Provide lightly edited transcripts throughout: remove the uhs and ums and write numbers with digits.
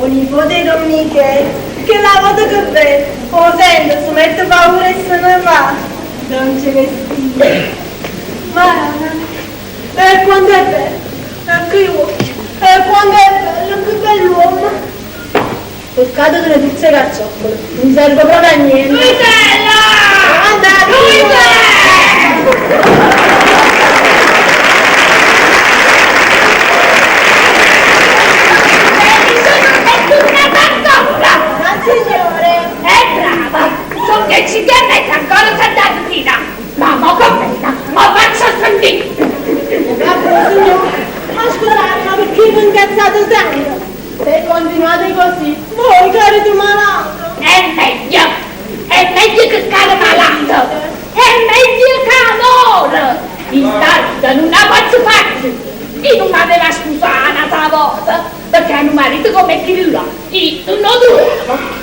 o nipote Don Michele, che la volta che vede, o sente, si mette paura e se ne va, non c'è vestito. Ma quando è bello, anche io, quando è bello, che bell'uomo. Peccato che le pizze carciofole, non serve proprio a niente. Luisella! Signore! Brava! So che ci tiene che ancora c'è da mattina! Ma mo commenta! Mo faccio sentire! Bravo signore! Ma scusate, ma perché vi incazzate sempre? Se continuate così, voi cari di malato! È meglio che caro malato! È meglio che amore! In tanto non la posso fare! Io non mi aveva sposata stavolta, perché hanno un marito come chi là, io non dovevo.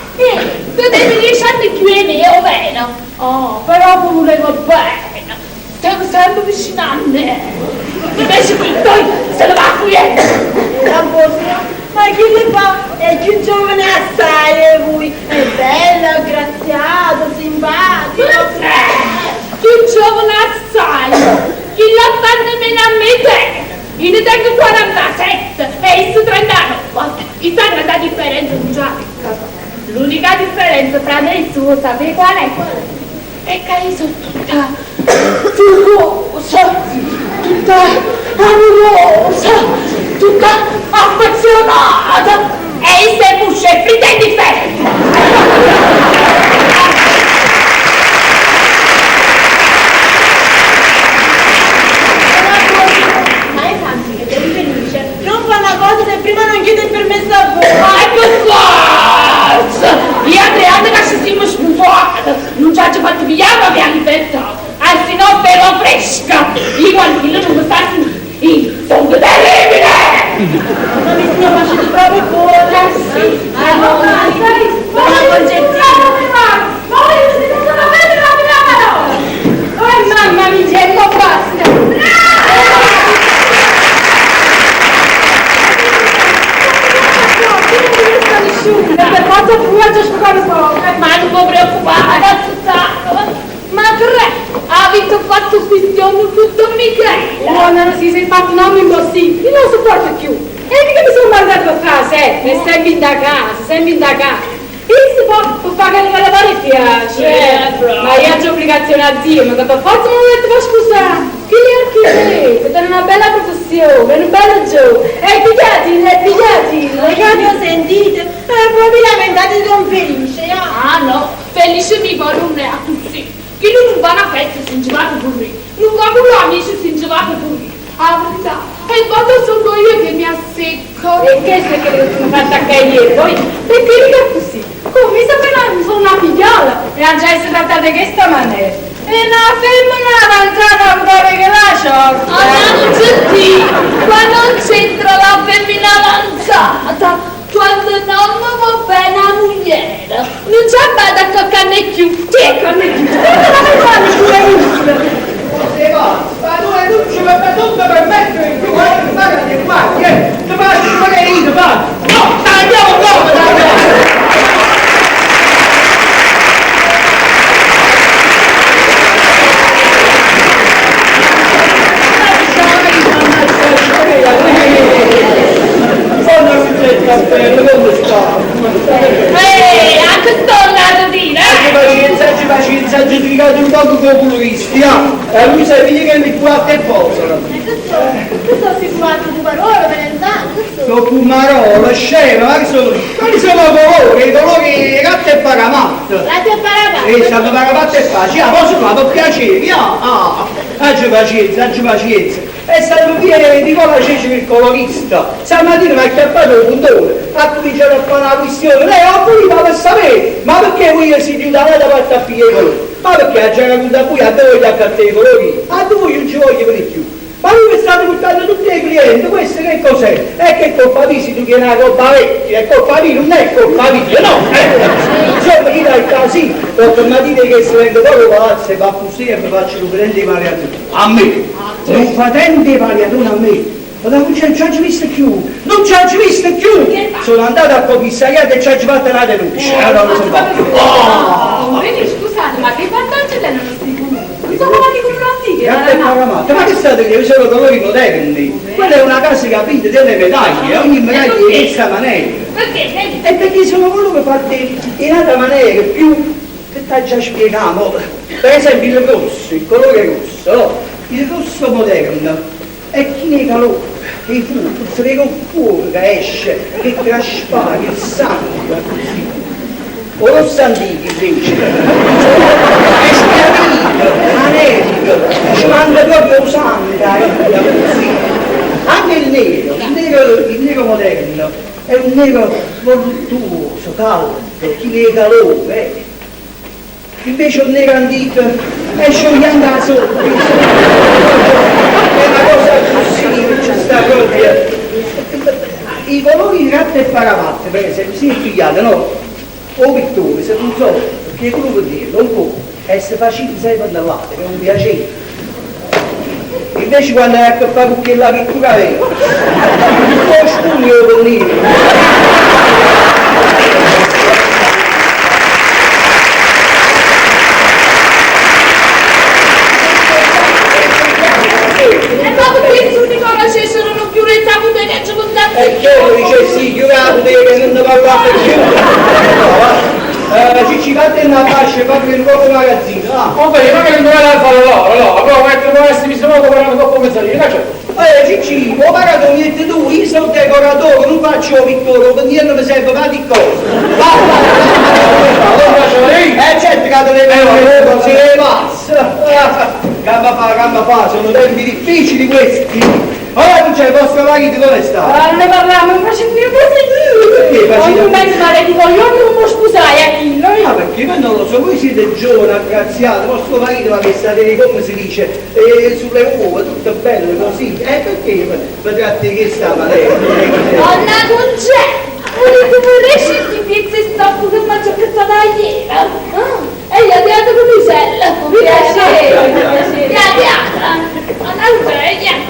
Vedevi 10 anni più e meno, bene. Oh, però volevo bene. Stiamo sempre vicino a me. Invece qui se lo va qui. Ma chi le fa? È più giovane assai, voi. È bello, graziato, simpatico. Più giovane assai. Chi la fa nemmeno a me te. Io ne tengo 47 e io 39. Chi sa la differenza non c'è? L'unica differenza tra me e il suo, sapete qual è? È che io sono tutta fugosa, tutta amorosa, tutta affezionata e io se busce fritta è differente. Non fa una cosa se prima non chiede il permesso a voi. Ma è per forza! Io a 3 anni che ci siamo sposati, non ci ha fatto pigliare la mia libertà, anzi no, però fresca! Io quando io non mi sta io sono terribile! Ma mi stiamo facendo proprio buona. Sì! Allora, buona concettina. Oh mamma mia, c'è un basta! Per forza pure ci ascoltare poco. Ma non mi preoccupare, ma tre, ha vinto 4 questioni tutto Michele. No, non si è fatto un uomo impossibile, non sopporto più. E che mi sono mandato a casa, è sempre in da casa. E si può fare che le mani piace. Ma io ho obbligazione a Dio, ma che per forza non detto ma scusa. Chi è architetto, è una bella professione, è un bello gioco. E pigliati, le cani ho sentite, voi vi lamentate di un felice, Ah no, felice mi vuole un a tutti. Chi non va a festa si ingivate pure. Non va con gli amici si ingivate pure. Ah, verità. E quando sono io che mi assecco. E che se che non fa attaccare ieri, poi perché mica così? Come sapete sono una figliola e già si trattate che sta maniera. E una femmina avanzata ancora che la sciolta. Ah, non c'è Dio, ma non c'entra la femmina avanzata. Quando non mi va bene la moglie, non c'è mai da coccare più. Che con me? Come fanno pure muscolo? Ma tu ci vai tutto per mettere più guarda di qua, ti faccio magari io, va! No, andiamo dopo, Anche tornato di pazienza, giudicato un po' come puristi, lui sa dire che mi guarda e posano. Questo si guarda di parole, Valentano. Sono Pumarola, scema, ma che sono? Quali sono i colori gatto e paramatta? Gatto e paramatta? Stanno paramatta e facile, posso fare per piacere, Aggi pazienza. E stanno via di cosa c'è il colorista. Stamattina mi ha chiappato il puntone, ha cominciato a fare una questione, lei ha pulito per sapere, ma perché voi si chiudono da parte a pigliare i colori? Ma perché a giocare con da voi a voi gli accattare i colori? A voi non ci voglio per più. Ma lui mi state buttando tutti i clienti, questo che cos'è? È che colpa mia se tu chiedi una colpa vecchia, è colpa mia, non è colpa mia, no! Insomma, io dai casi, perché mi dite che se vengo dopo palazzo e va così e mi faccio prendere i variatori. A me! Non fa tante variatori a me! Ma non ci ha visto più, non ci ha visto più! Sono andato a commissariato e ci ha fatto la denuncia. Non so Vedi, scusate, ma che vantaggio danno questi comuni? Non sono avanti con un'antica, ma che state che sono colori moderni? Quella è una casa, capite, delle medaglie, ogni medaglia è di questa maniera. Perché? E perché sono voluto fare in altra maniera, più che ti già spieghiamo. Per esempio il rosso, il colore rosso, no? Il rosso moderno è chi ne calore, il fuoco, si vede un fuoco che esce, che traspare il sangue, così. O rosso antico invece, è schiavito, anello, ci manda proprio sangue, così. Anche il nero moderno è un nero voluttuoso, caldo, chi ne calore. Invece un nero antico è sciogliendo la sopra. È una cosa così, ci sta proprio. I colori di carta e paramatte, per esempio, si pigliate, no? O pittore, se non so, che quello vuol dire, non può essere facile sempre andare, che è un piacere. Invece quando hai a fare con quella pittura vera, un po' spugno con nero. E che lo dice sì, chiudate che non ne parlate più. Ci fate una fascia, fate il nuovo magazzino. Va bene, ma che non dovete fare loro, no? Però mettere può essere visto poco per dopo mezz'ora, che c'è? Cicci, ho pagato niente tu, io sono decoratore, non faccio pittore, quindi non mi serve fare di cosa. Certo che te le vedo, così le passa. Gamba fa, sono tempi difficili questi. Ora tu c'hai il vostro marito dove sta? Ora non ne parliamo, mi faccio dire così. Ogni mezzo mare di coglioni non può scusare a chi, no? Ah, perché io non lo so, voi siete giovani, aggraziati, vostro marito che state, come si dice, sulle uova, tutto bello così. Perché mi tratti che sta maniera? Donna non c'è! Volete vorresti di pizza e stoppo che mangio che sta da ieri? E gli ha dato con l'usella. Piacere. Piacere. Donna sveglia.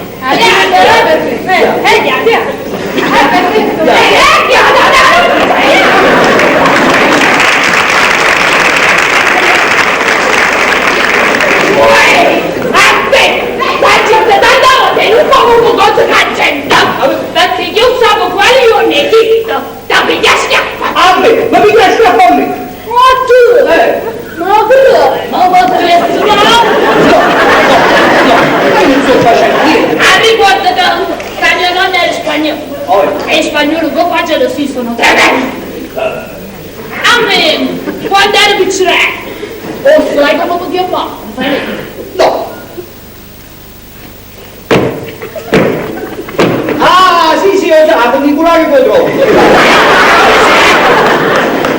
Perché io sapevo quale io ne chiedo, da pigliare schiaffa. A me, ma mi piace a me? Ma tu? Ma potresti no? Ma io non sto facendo niente. Riguarda che mia nonna è spagnolo. E spagnolo che faccio sì sono tremendi. A me, quando ero picciretto, sai come mi chiamavo? No. Ah, sì, ho dato, mi curare poi troppo.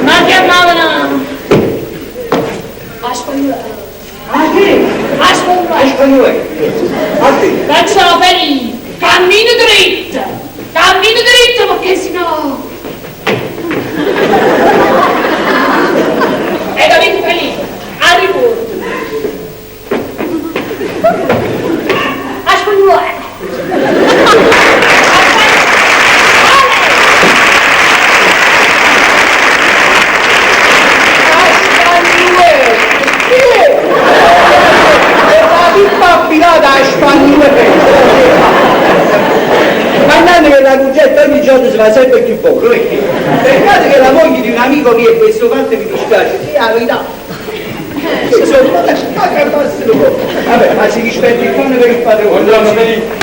Ma chiamavano a spagnolo. Ah, che? A spagnolo. A spagnolo. A te. Perciò per cammino dritto perché sennò e capito felice arrivo a spagnolo. Guardate che la cugetta ogni giorno si fa sempre più poco, perché? Peccato che la moglie di un amico mio, questo fatto mi dispiace, sì, la verità. Insomma, ma che passano poco. Vabbè, ma si rispetta il pane per il padrone. Buongiorno, Felipe.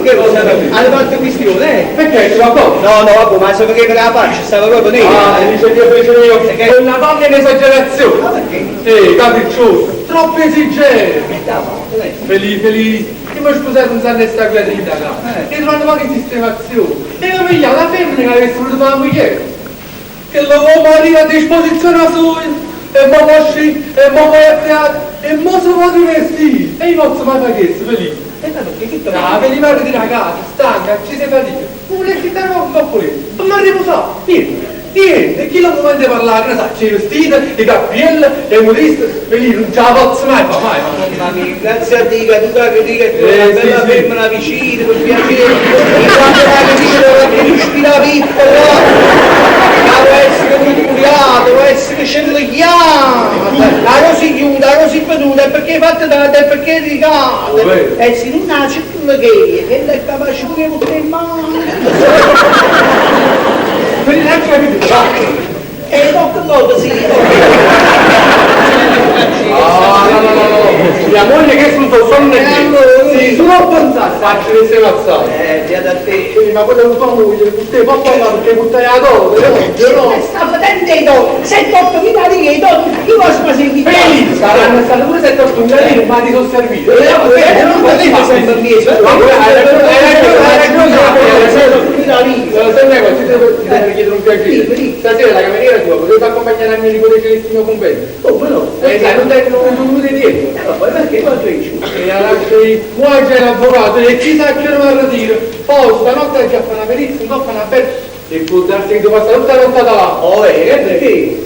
Che cosa hanno fatto questione, eh? Perché c'è qualcosa? No, vabbè, ma se perché la faccia stava proprio nera. Dice Dio fece io, è una donna in esagerazione. Ma perché? Capriccioso, troppo esigente. Felice, io mi ho sposato un sanno sta guerrita, e trovando qualche sistemazione. E la mia, la femmina che avesse voluto la moglie. Che l'uomo arriva a disposizione sua, e mo così, e mo è creato, e mo si può rivestire. E io non so mai fare questo, Felice. Veniva di ragazzi, stanca, ci sei fatica. Non volessi stare un po' pulito. Ma riposato, vieni. Niente, chi lo vuole parlare? Che sa, c'è i vestiti, i cappielli, le modiste, e lì non ce la posso mai fare, mai. Mamma mia, grazie a Dio, tu che dica che una bella femmina vicina, per piacere, e quando la dice che tu spira pippola, devo essere curiato, devo essere scendigliato, la così chiuda, la così peduta, perché fatta tanto, e perché rigata, e se non ha c'è quello che è capace pure con te mani. Per il lancio capito? E tocca molto, sì. Mia moglie che sul tuo sonno è sì, tu non pensare, faccio le semazzate. Via da te. Ma cosa non fa moglie? Te può parlare perché buttai la dose, no? Sta facendo i doni, 7-8.000 lire i doni, io posso fare i Felice, saranno state pure 7-8.000 lire, ma ti sono serviti. Non potete sempre mieso. Ti devo chiedere un piacere. Stasera la cameriera tua, potete accompagnare a mio nipote Celestino Convento? Come no? Non mi dietro. Perché quanto è giù? E la lascio lì, poi c'è l'avvocato e chissà che non mi ritiro. Poi stanotte già fa una perizia, non fa una bella e può darsi che devo passare tutta la nottata là. Oh, perché?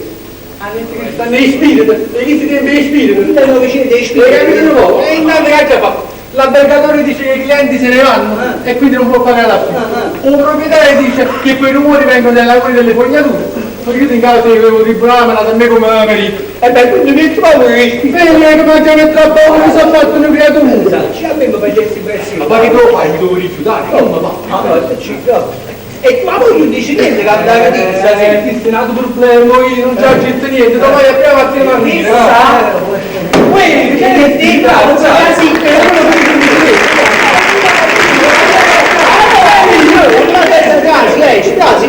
Stanno gli spiriti, e chi si tiene gli spiriti? Stanno vicino dei spiriti. E intanto che già fa? L'albergatore dice che i clienti se ne vanno e quindi non può pagare la più. Un proprietario dice che quei rumori vengono dai lavori delle fognature. Io in casa avevo di brama, da me come la marito. E beh, quindi mi trovo che Vedi che mangiare tra poco mi sono fatto una creatura. ci abbiamo facessi prezzi. Ma che devo fare? Mi devo rifiutare? Come va? Allora, ci provo. E tu a voi non dici niente che andava di Ti è nato problema, io non ci ho detto niente, domani abbiamo a tirare a Uè, che ti lei ci dà, si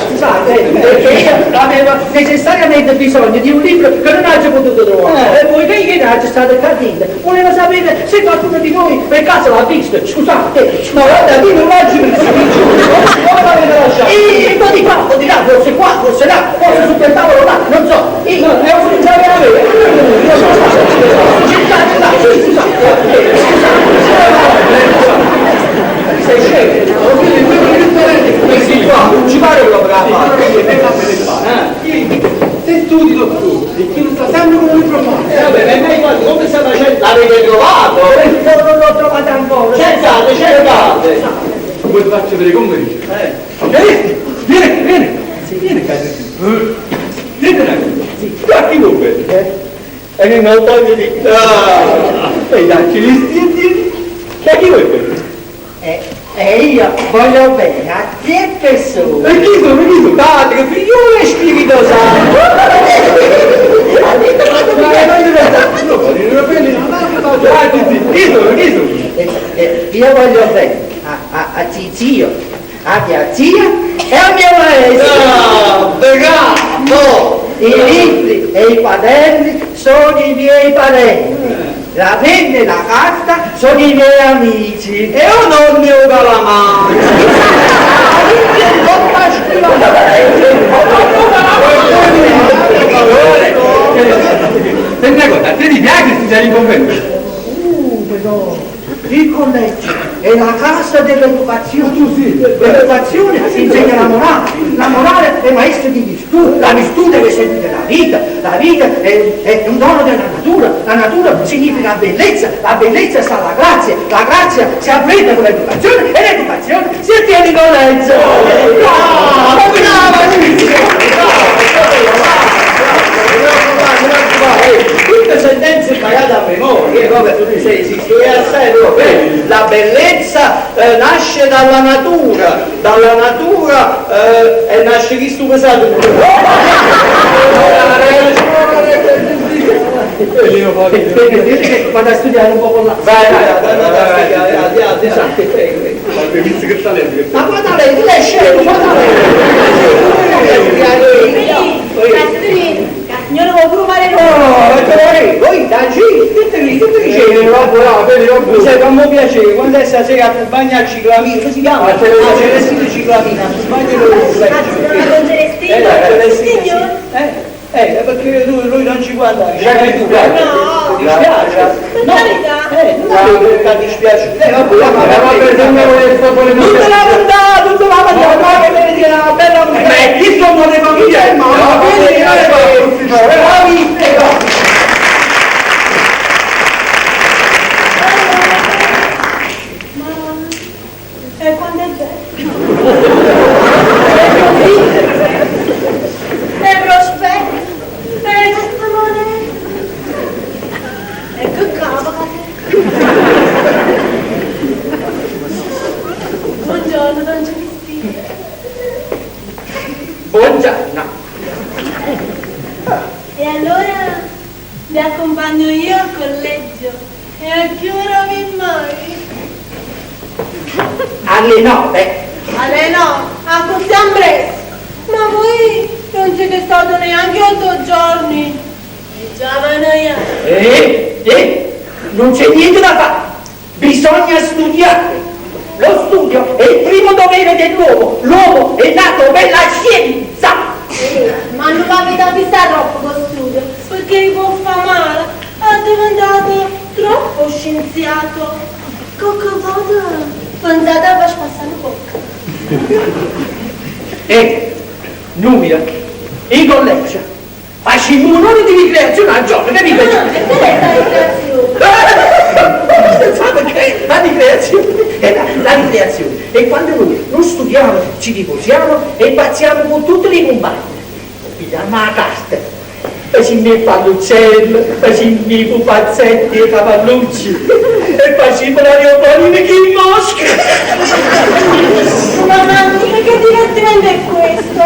scusate, perché io avevo necessariamente bisogno di un libro che non ho potuto trovare. E poi che ieri c'è stato cadente, voleva sapere se qualcuno di voi per caso l'ha visto. Scusate, ma guarda, io non l'ho visto, come l'avete lasciato? E poi di qua, o di là, forse qua, forse là, forse su quel tavolo là, non so. E io devo cominciare a vedere. Sei scemo? Ci pare che lo brava. Se studi dottore, e chi non sta sempre con un libro fatto. Vabbè, ma guarda, come sta facendo? L'avete trovato? Non l'ho trovato ancora. Cercate. Come ti faccio vedere come dice? Vieni. Vieni, Guarda non vedi. E che non voglio di... E dacci gli stili. Che chi vuoi vedere? E io voglio bene a che persone. E chi sono? Padre, figliolo e Spirito Santo. Io voglio bene a zio, a mia zia e a mio maestro. Bravo! I libri e i quaderni sono i miei parenti. La penna e la carta sono i miei amici. E io non mi ho la mano. Senti una cosa, a te ti piace studiare in convento? Però il collegio è la casa dell'educazione. L'educazione insegna la morale è maestra di virtù, la virtù deve seguire la vita è un dono della natura, la natura significa bellezza, la bellezza sta alla la grazia si apprende con l'educazione e l'educazione si ottiene in collegio. Tutte sentenze imparate a memoria, la bellezza nasce dalla natura e nasce chi stupesato. Vado a studiare un po' con la... Vai, ma guarda lei, tu è scemo, guarda lei! Io non voglio provare Voi da tutte mi sembra un po' piacere, quando è stasera a bagna ciclamina, come si chiama? La Celestina ciclamina, sbaglio perché lui non ci guarda, ti dispiace? No, ti dispiace? Non te la mandare, ma chi sono le E quando è bello? E prospetto? E testimone? E che cavolo? Buongiorno, don Giustino. Buongiorno. E allora vi accompagno io al collegio. E a che ora vi mai? Alle 9. Alle no, a così presto. Ma voi non siete stato neanche 8 giorni. E già vanno Non c'è niente da fare. Bisogna studiare. Lo studio è il primo dovere dell'uomo. L'uomo è nato per la scienza. Ma non avete avvisato troppo lo studio, perché vi può fare male. È diventato troppo scienziato. Coccovoda, pensate a far passare un po'. Numero, in collegio. Facciamo un'ora di ricreazione al giorno, capito? E qual è la ricreazione? La ricreazione la ricreazione è quando noi non studiamo, ci riposiamo e pazziamo con tutte le compagne. Pigliamo la carta, facciamo il palluccello, facciamo i pupazzetti e i cavallucci e facciamo l'aeroplano che in mosca. Mamma mia, che divertimento è questo?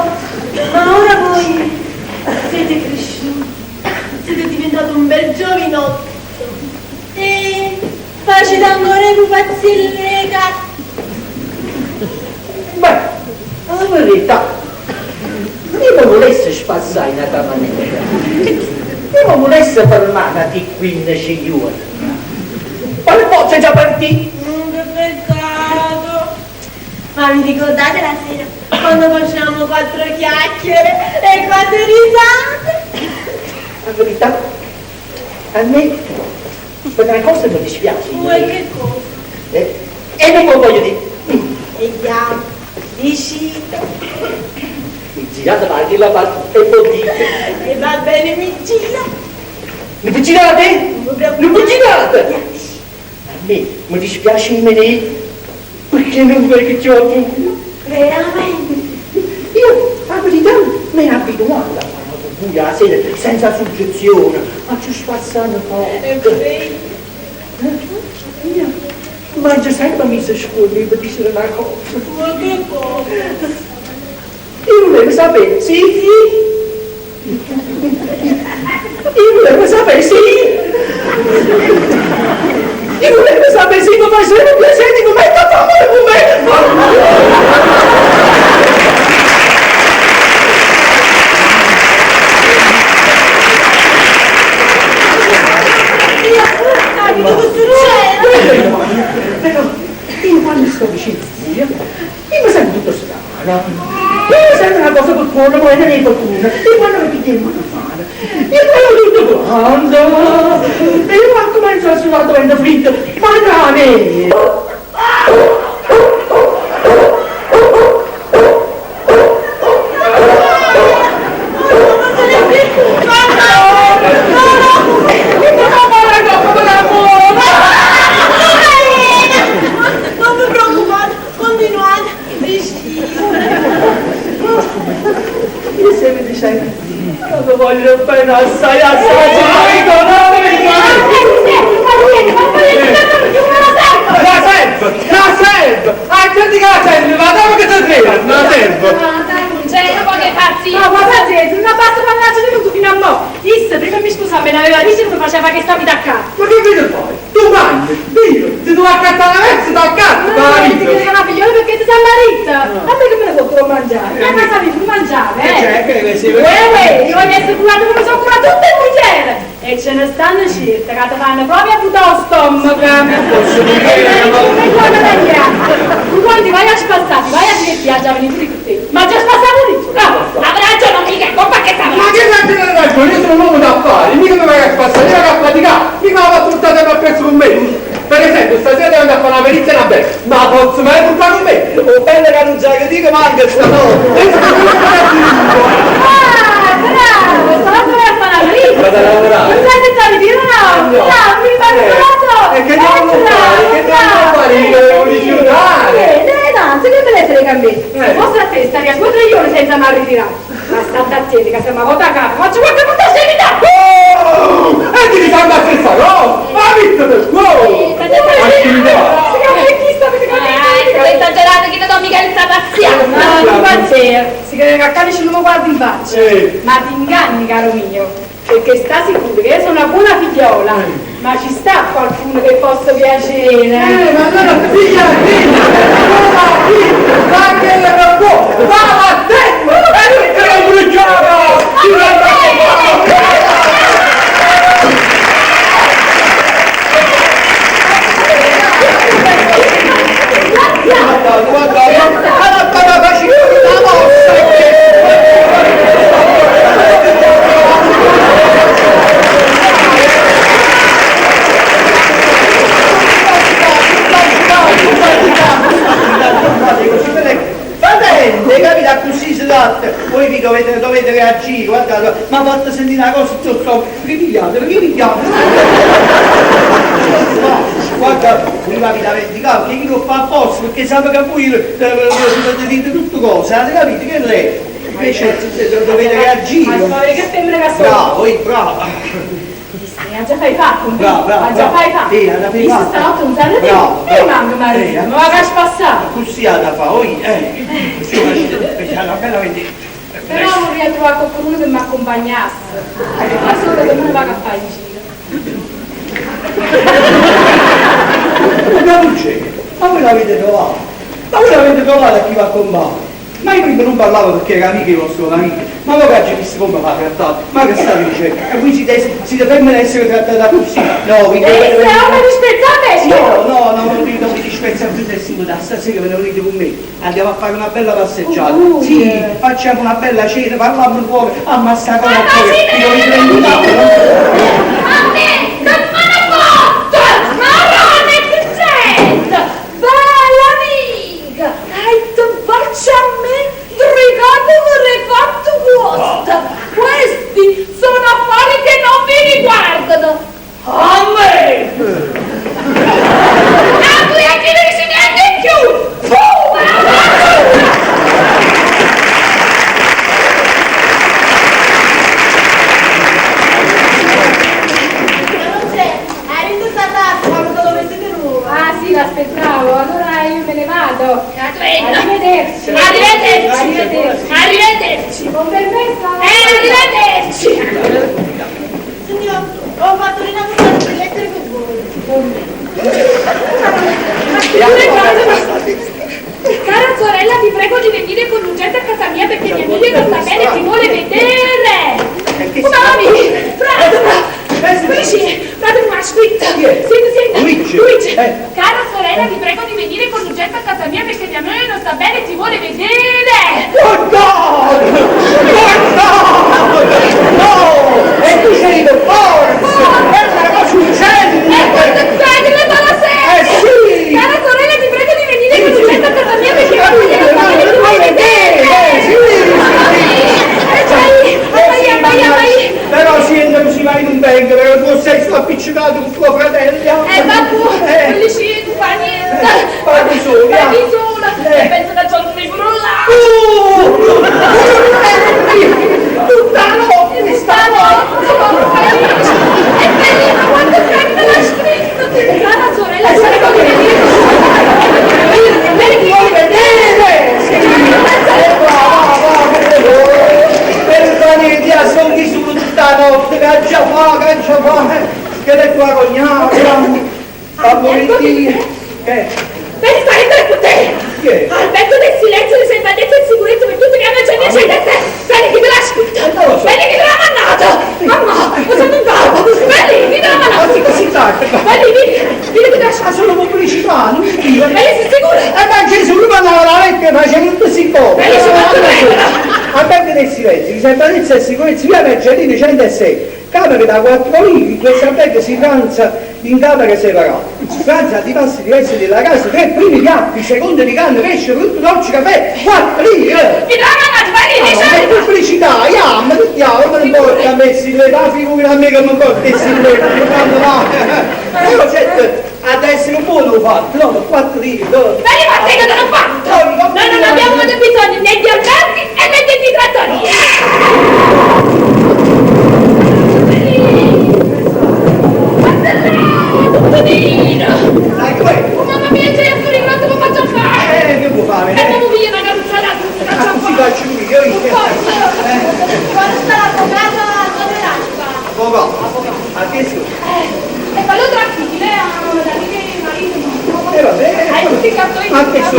Ma ora voi siete cresciuti, siete diventato un bel giovinotto e facete ancora i pupazzi alle carte. Beh, la verità, io non volessi spazzare in una maniera, io non volessi fermare di qui in signore. Ma le bocce già partite? Che peccato! Ma vi ricordate la sera quando facevamo 4 chiacchiere e 4 risate? La verità, a me per una cosa mi dispiace. Vuoi che cosa? E non lo voglio dire. Vediamo, dicito. Mi girate avanti la parte e poi dite. E va bene, mi gira. Mi girate? Non mi girate? A me mi dispiace in me perché non vedo che ho più. Veramente? Io, la verità, mi è abituata a fare buia la sera senza suggezione, ma ci spazzano un po'. E poi? Ma Giuseppe mi si scusi per dire una cosa. Ma che cosa? Io volevo sapere, sì? Io volevo sapere, sì? Io volevo sapere, sì, come faceva un piacere, come è stato amore con me? Però io quando sto vicino a Giulia, io mi sento tutto strano. Io mi sento una cosa qualcuno, poi ne qualcuno. E quando mi piglia in mano, io quello tutto quando. E io quando comincio a suonare diventa fritto, ma cane! Lo voglio bene assai, assai, la serve! Ah, prendi che la serve, ma dove che ti credi? La serve! C'è un po' che pazzi! No, guarda, non basta mannaggia di tutto fino a mo'! Issa, prima mi scusa, me l'aveva visto e mi faceva che stavi da casa! Ma che vedo poi? Tu mangi, io, se tu accattare la mezza, ti accatto, ma ti credi che è una figliola perché ti sei marita? A me che me ne posso mangiare? Ma cosa sapevi tu mangiare, io voglio essere curato come sono curato tutte le mugliere! E ce ne stanno circa, che ti fanno proprio a buttare lo stomaco! Posso dire, Tu quando vai a spassare, vai a dire che già venuti con te, ma già spassato lì! Avrà ragione, mica, colpa che sta ma che ragione? Io sono un uomo d'affari, mica mi vai a spassare, io a faticare, mica la fatto tutta tempo a pezzo con me. Per esempio, stasera devo andare a fare una perizia in bella, ma posso mai portare con me? O bella canuzza che dico manca stanotte. Bravo, stanotte vai a fare la perizia! Vado a lavorare. Non sai se stavi dire no? No, mi fai un E che devo fare? Che devo fare? Io devo rifiutare. che a me. Se fosse a te, staria 2 o 3 ore senza mai ritirare. Ma state attenti, che se mi vota a capo, faccio qualche puttana. Oh! E ti risamba a questa cosa! Ma visto per quello! Esagerato che non do mica il trapaziato. No, non pazzia. Si crede che a Calice non mi guardi in faccia. Ma ti inganni, caro mio. Perché sta sicuro che io sono una buona figliola. Ma ci sta qualcuno che possa piacere. Ma allora figlia, ma che non può! Va a te! E non te lo bruciamo! capita così si tratta, voi vi dovete reagire, guardate, ma fatta sentire una cosa, ripigliate. Guarda, prima vi da vendicare, che chi lo fa apposta, perché sa che voi dite tutte cose, avete capito che lei? Invece dovete reagire. Ma che sembra che bravo, bravo. Già fai fatto, bravo. Già fai fatto. Sì, già fai fatto. Stanotte un giorno e manco marito, ma va a spassare. Così ha da fare, una bella vendita. Però non riesco a trovare qualcuno che mi accompagnasse. Ma solo che non vado a fare in giro. Non c'è, ma voi l'avete trovato? Ma voi l'avete trovato a chi va con me? Ma io prima non parlavo perché era amico il vostro amico, ma voi oggi visto come va trattato? Ma che state dicendo? E voi siete fermi ad essere trattata così? No, vi dico. Ma disprezzate? No, non mi disprezza più nessuno, da stasera ve ne venite con me. Andiamo a fare una bella passeggiata. Sì, facciamo una bella cena, parliamo fuori, ammazza con A me, non me ne fotte! Marone, che c'è? Bella amica! Faccia a me, regalo avrei fatto questo. Questi sono affari che non mi riguardano. A me! A voi a chi ne si neanche più! Ah sì, l'aspettavo, allora io me ne vado. Arrivederci. Arrivederci. Buon permesso? Arrivederci. Senti, ho fatto l'innamorato per lettere per voi. Cara sorella, ti prego di venire con urgenza a casa mia perché mia moglie non sta bene e ti vuole vedere. Mami, frate, ma scritta. Senti. Luigi. Cara sorella, ti prego di venire con urgenza a casa mia perché mia moglie non sta bene e ti vuole vedere. No! E tu sei del forza! È una cosa urgente! E quando stai la sera? Sì! Cara sorella, ti prego di venire con urgenza a casa mia perché mia moglie non sta bene e ti vuole vedere. Però siente così mai non venga, perché tu sei stato appiccicato con tuo fratello. Vabbè, quelli sì, non fa niente. Parli sola. E penso che c'ho il frigorifero. Tutta la notte mi E bellina, quando canta l'ha scritto. Cara sorella, sarebbe di venire. ti vuoi vedere! Per vanità sono vissuto tutta la notte, caccia fa, che le tua cognata, favoritì. Devi stare tre con te! Che? Al vento del silenzio, di salvatezza e sicurezza per tutti gli amici e amici da te! Vedi chi te l'ha scritto! Vedi chi te l'ha mandato! Mamma, ho sento un corpo! Vedi chi te l'ha mandato! Così tardi! Vedi chi te l'ha Ma scritto! sono pubblicità, non mi dire! Vedi, sei sicura? Ma Gesù mandava la lettera, faceva tutto si come! Vedi, sono fatto bene! A parte del silenzio, riservatezza e sicurezza, via Mercedini 106, camere da 4 lire, in questa bag si pranza in camere separate. Si pranza a diversi diversi della casa, 3 primi piatti, secondo di canne, pesce, frutto, dolce, caffè, 4 lire! Chi te l'ha mandato? Vedi, Ma è pubblicità, ma che diavolo, non importa a me, si le da figura a me che non porta il silenzio, quando va. Però senti, Adesso non può lo fatto, no, 4 lire, no. Ma io ma sai che non ho fatto? Noi non abbiamo avuto bisogno né di alberghi e né di trattorie. Dai, questo. Mamma mia, c'è il fuori, quanto lo faccio fare? Che può fare? Andiamo via una carrozzata, non Ah, faccio si fare. faccio io. Quando sta l'avvocato dove lascia? Avvocato. A che su? E fallo tranquillo, da lì che il marito no. Vabbè. Hai tutti i cartoni. A che su?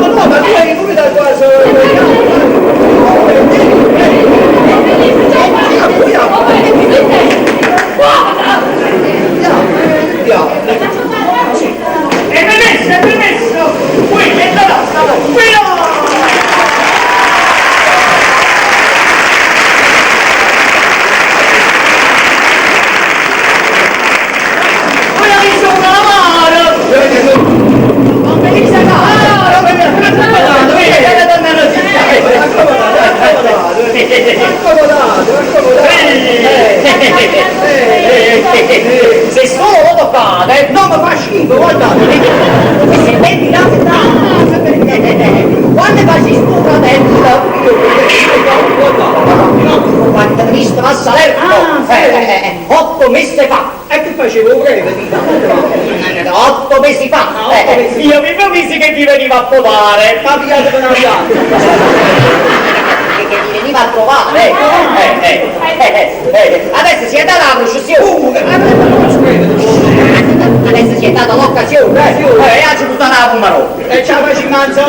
No, ma tu hai pure da qua È permesso! Qui, è da là, qui Se solo toccate, non mi fa schifo, guardate! se metti la quando fai sto fratello, quando hai visto a Salerno, 8 mesi fa, E che facevo breve, 8 mesi fa, io mi promisi che ti veniva a trovare, ma pigliate per una che ti veniva a trovare, adesso si è data la processione, adesso si è data l'occasione, e oggi buttare la pommarò. E ce la faccio in manzo!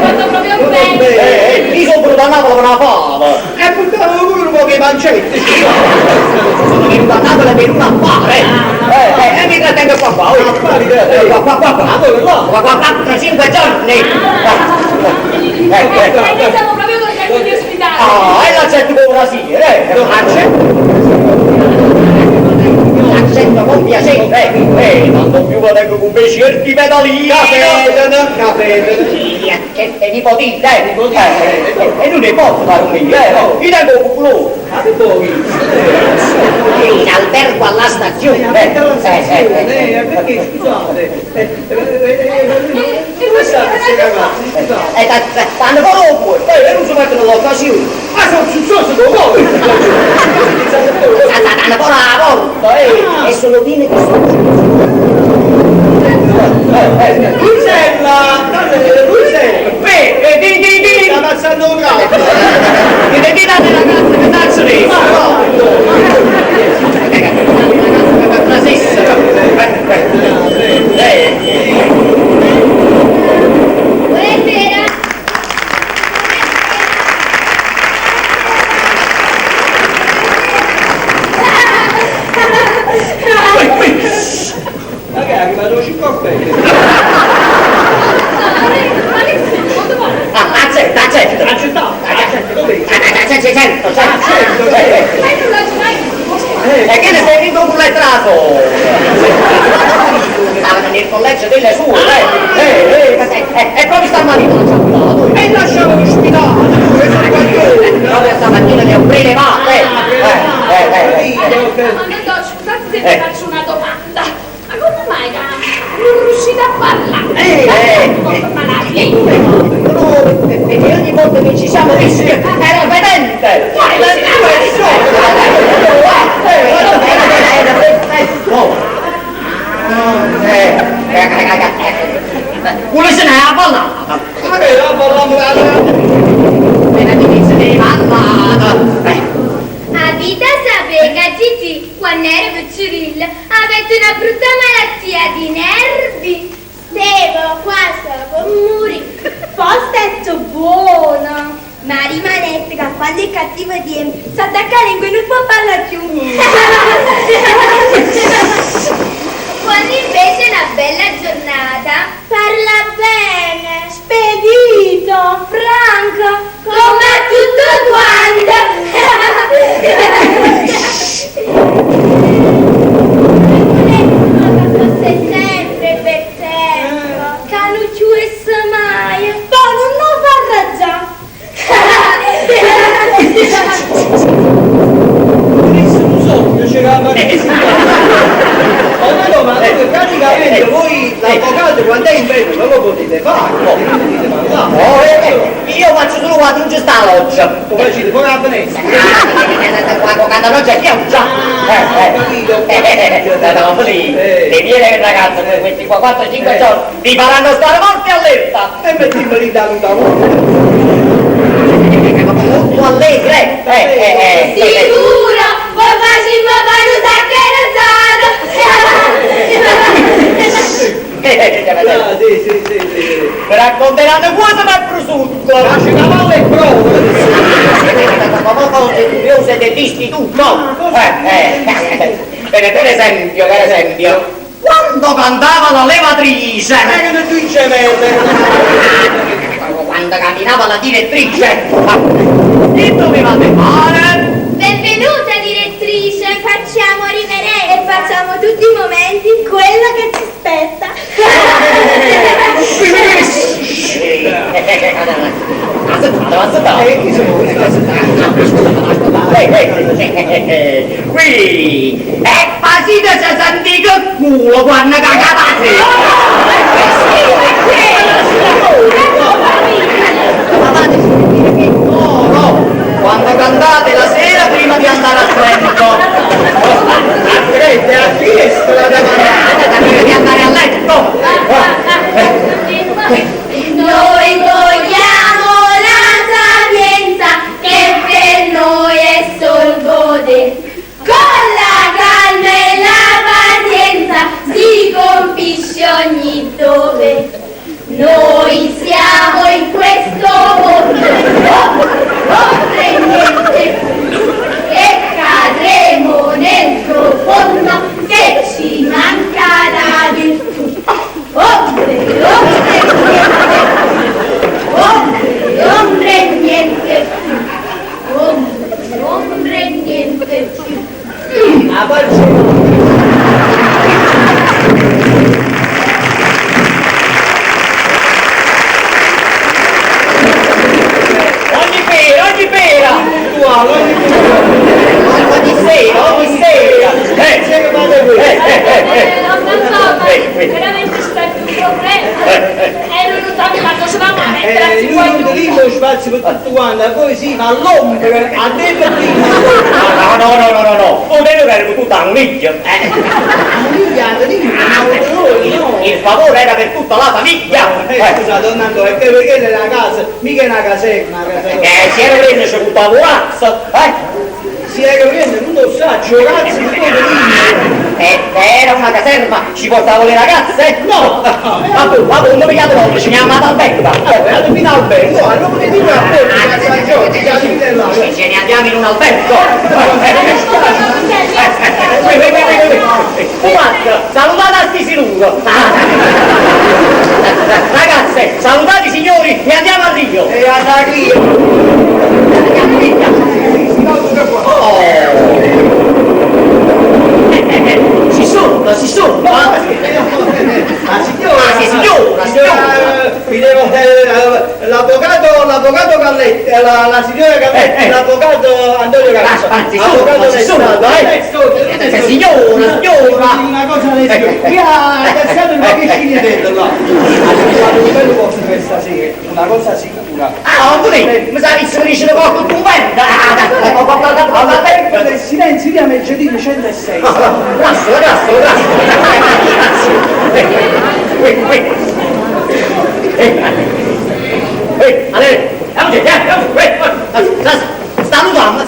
Quando proprio bene. Io sono venuto a Napoli per una fava, E portavo pure un po' che mancetti! sono venuto a Napoli per un affare, e mi trattengo qua, qua, 5 giorni. Noi siamo proprio contenti di ospitare. Ah, e l'accento con una sì, l'accento con piacere, tanto più che tengo con me certi pedalini. Capete! Che nipotine, e non ne posso fare un mio, io tengo un culo. In albergo alla stazione. Perché scusate? Stanno con l'oppo, e non si mettono l'occasione. Ma sono successo con voi! Stanno con la porta, e sono piene di Rusella! Di! Sta passando un gatto! Ti date la cazzo che cazzo di? Buonasera. Magari vado 5 offerte! E che ne sei venuto un letterato? Stava nel collegio delle sue, e proprio stamattina E lasciamo l'ospedale! proprio stamattina le ho prelevate. Scusate se vi faccio una domanda. Ma come mai non riuscite a parlare? E ogni volta che ci siamo visti era vedente. Come se ne è parlata? A vita sapeva, Gigi, quando ero piccolina, avete una brutta malattia di nervi. Devo, qua stavo morire. Poi stetto buono. Ma rimanete che quando è cattivo di si attacca la lingua e non può parlare più. Quando invece è una bella giornata, parla bene, spedito, franco, come a tutto quanto. Sei sempre per tempo, che non ci vuoi mai, poi non lo farà già. praticamente voi l'avvocato quando è in pena non lo potete fare, potete parlare. Oh, io faccio solo quando non ci sta la loggia. Come facete? Poi la finestra. Quando non c'è chiusa. Capito? Le mie ragazze, questi qua 4-5 giorni, vi faranno stare morti allerta. E mettiamo lì da tutta Molto allegre. Sicuro, poi facciamo fare un sacchero Sì. Mi racconteranno cosa ma il prosciutto. Lasci cavallo e prova. Come cose curiose dell'istituto. Per esempio, quando cantava la levatrice. Che ne dice Quando camminava la direttrice. Che dovevate fare? Benvenuta direttrice, facciamo riverenza e facciamo tutti i momenti quello che ci spetta. Qui è pasito se senti che culo quando cagavate. Quando cantate la sera prima di andare a letto. Vedete, a finestra da Prima di andare a letto. Noi vogliamo la sapienza che per noi è solgode. Con la calma e la pazienza si compisce ogni dove. Noi siamo in questo mondo, oltre niente, e cadremo nel profondo se ci manca la virtù. Ombre niente più. Ogni pera! Ogni sera! Veramente sta più problema. Non notavi la cosa da male, Lui non dico spazio per tutto quanto, poi sì, ma l'ombra a te per prima. No, non devo avere tutta un miglio. Il favore era per tutta la famiglia. Scusa, donna Antonio, perché nella casa, mica è una casetta, una casa. Si era preso c'è tutta la vorazza. Si era prendere, non lo sa, giocazzi di Era una caserma, ci portavo le ragazze? No! Ma tu non mi chiamo volte, ci mi ha amato Alberta. Era fino al albergo, no, non potete dire a voi, Ce ne andiamo in un albergo. Salutate a sti silungo. Ragazze, salutate i signori e andiamo a Rio. E a Rio. Si sono. L'avvocato Galletti, la signora Galletti, l'avvocato Antonio Galletti. Signora. Una cosa adesso, qui ha pensato in pochi scini là. Bello posso per stasera, una cosa sicura. Mi sa che si finisce da poco tu Alla tempo del silenzio di Amergedino 106. Grazie. Salutando.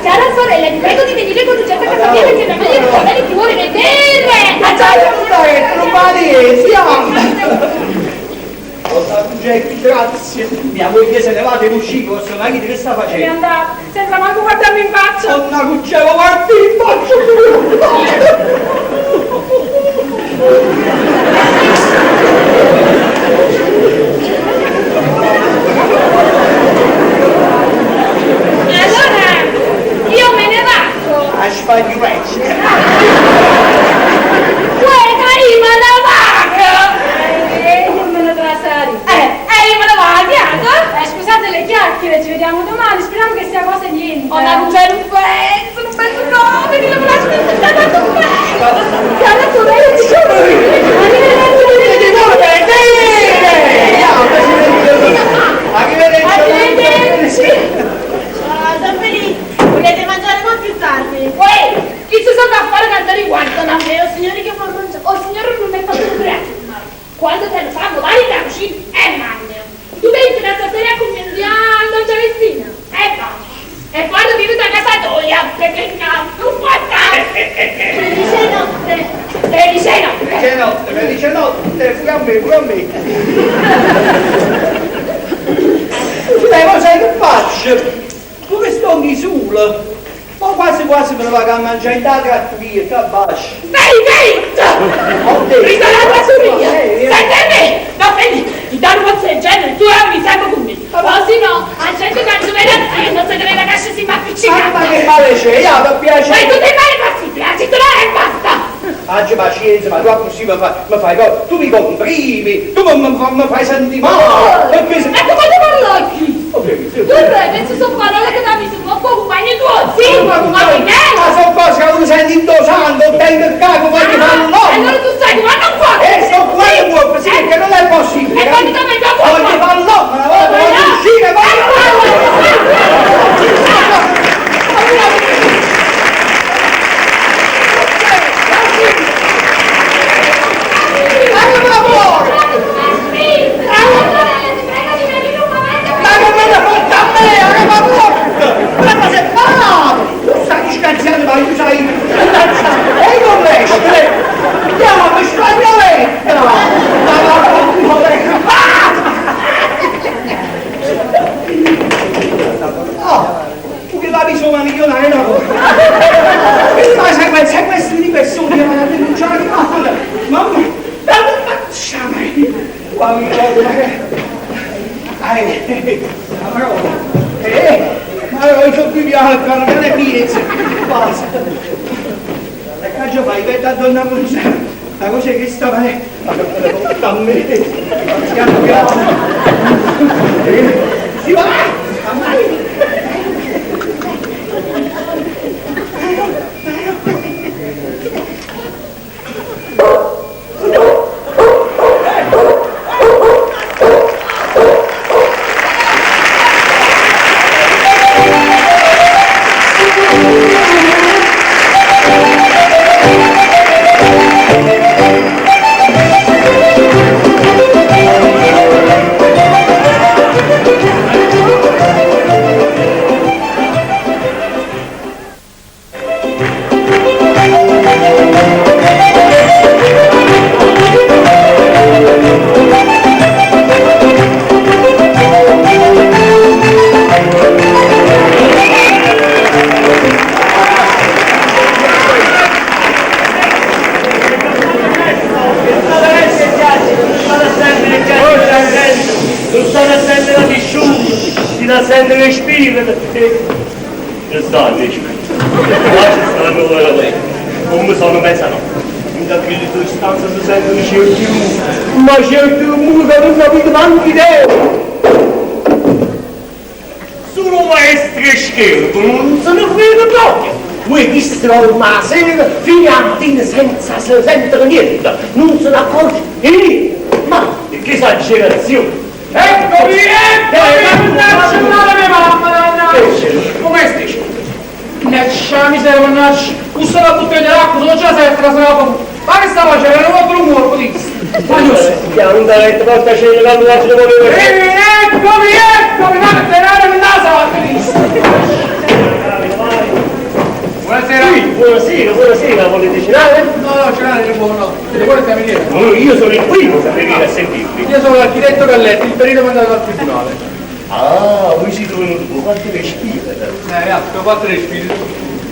Cara sorella, ti prego di venire con Lucietta a casa mia perché da me gli ricordi fuori le terre! Non vale, siamo! Jackie, grazie. Mia moglie se ne va in uscita, vostro marito che sta Devi facendo? andare, senza manco guardarmi in faccia. Donna Cucciolo, guardi in faccia! E allora io me ne vado. A spagnolacci. Guarda, io me ne vado. Io me ne trasari. Io me ne vado, Scusate le chiacchiere, ci vediamo domani, speriamo che sia cosa niente. Oh, non c'è un pezzo, non penso no, perché non me la sta dato un pezzo. Ti ha dato lei, Arrivederci. Don Felice, volete mangiare un po' più tardi? Uè, chi si sa a fare canta riguardano? Signori che vuol mangiare? Oh, signore, non mi fatto un grazie. Quando te lo fanno, vai in cucina e mangia. Tu devi finire stasera con non c'è vestina. E basta. E quando vivi da casa tua, perché non può stare. Felice notte. Felice notte, pure a me. Dai, ma sai che faccio? Come sto di solo? Ma quasi me ne vado a mangiare in da trattoria, che bacio. Stai zitto! Rita la trattoria! Stai me! No, vedi, ti danno un del genere, tu mi sempre con me. O se no, a gente che non vede non si deve lasciare si appiccicare. Ma che male c'è? Io per piacere. Ma tu devi fare partiti, la città e basta! Oggi pazienza, ma tu così mi fai cosa? Tu mi comprimi, tu mi fai sentire male. Perché se... E tu quando parlo qui? Tu Penso sono parole che mi sono un po' compagni tuoi, sì? Ma che ma sono cose che tu senti indossando, tengo il capo, voglio fare un nome. allora tu sai, ma non puoi! Sto qua in buono, sì, perché non è possibile. E quando ti metti a fuoco? Voglio fare un nome, voglio uscire, donna Brusa, la cosa che stava a me, piano piano, si va, a mai. Ma certo muso non capito manco idea! Sono maestri scherzo, non se ne frega proprio! Voi distrollo ma sera fino a mattina senza se sentire niente, non se ne accorge niente! Ma che esagerazione! Eccomi! Mannaggia la mia mamma, mannaggia! Come stai? Mannaggia miseria, mannaggia! Usa la bottiglia d'acqua, sono già sempre, ma che sta facendo? Non ho più un morbo di ma io piano detto, porta scendere quando la ci volevo vedere. Eccomi, ma che tenere mi dà Buonasera. Buonasera, volete cenare? No, cenare è buono. vuole il cameriere? No, io sono il primo a venire a sentirvi. Io sono l'architetto Galletti, il perito mandato dal tribunale. Ah, voi siete venuti, quante le spire? Ho fatto le spirito.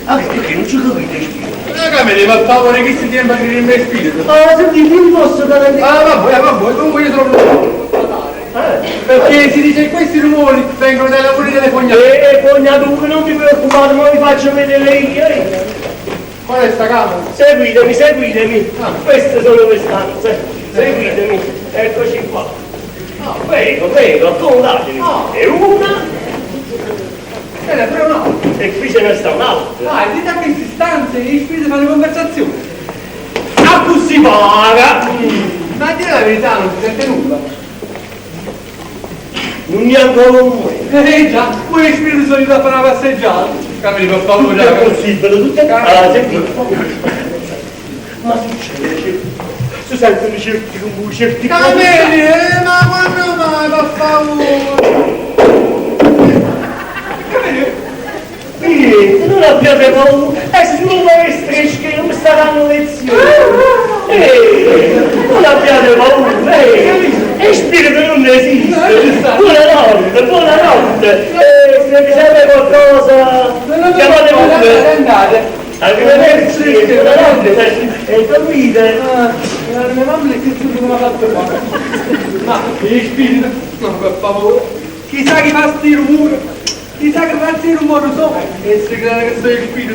Ah, perché non ci capite spire? La cameriere, ma favore, chi si tiene a dire me spirito? Ah, sentite, io posso garantire. Ah, vabbè, comunque io sono perché si dice che questi rumori vengono dai lavori delle fognate. Fognato, non ti preoccupate, ma vi faccio vedere io. Qual è sta camera? Seguitemi. Queste sono le stanze. Seguitemi. Eccoci qua. Prego, accomodatevi. E una. Però no. E qui ce ne sta un'altra. Dite a queste stanze gli spiriti fanno conversazione. A cui si paga? Ma a dire la verità non si sente nulla. Non neanche un muore. Già, voi spiriti sono da fare una passeggiata. Cameriere, per favore, Non è possibile, tutte sentite. Ma succede, si sentono certi rumori, certi Cameriere, ma quando mai, per favore? Niente, non abbiate paura, è solo maestri che non staranno lezioni. Non abbiate paura, e spirito non esiste. Buonanotte. Se vi serve qualcosa, chiamate pure. Andate. Arrivederci, buonanotte. E dormite. La mia mamma è che tu non ha fatto male. Ma gli spiriti? No, per favore. Chissà chi fa sti rumori. Chissà che fa sti rumori sopra. E si crede che sei spirito.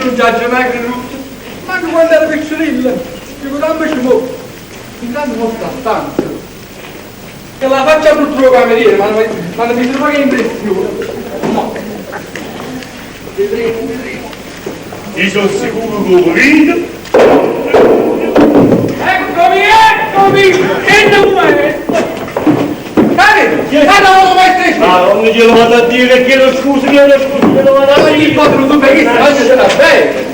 Non giaccio mai creduto. Manco quando era piccolilla. Figuriamo ci muovo. Intanto mostra stanza. Che la faccia brutto cameriere, ma non mi trova che impressione. No. Vedremo. Io sono sicuro che lo vedo. Eccomi! Che non è? Allora, maestro! Ma non glielo vado a dire che chiedo scusa, me lo vado a Ma gli dire. padre tu perché oggi ce l'ha bene!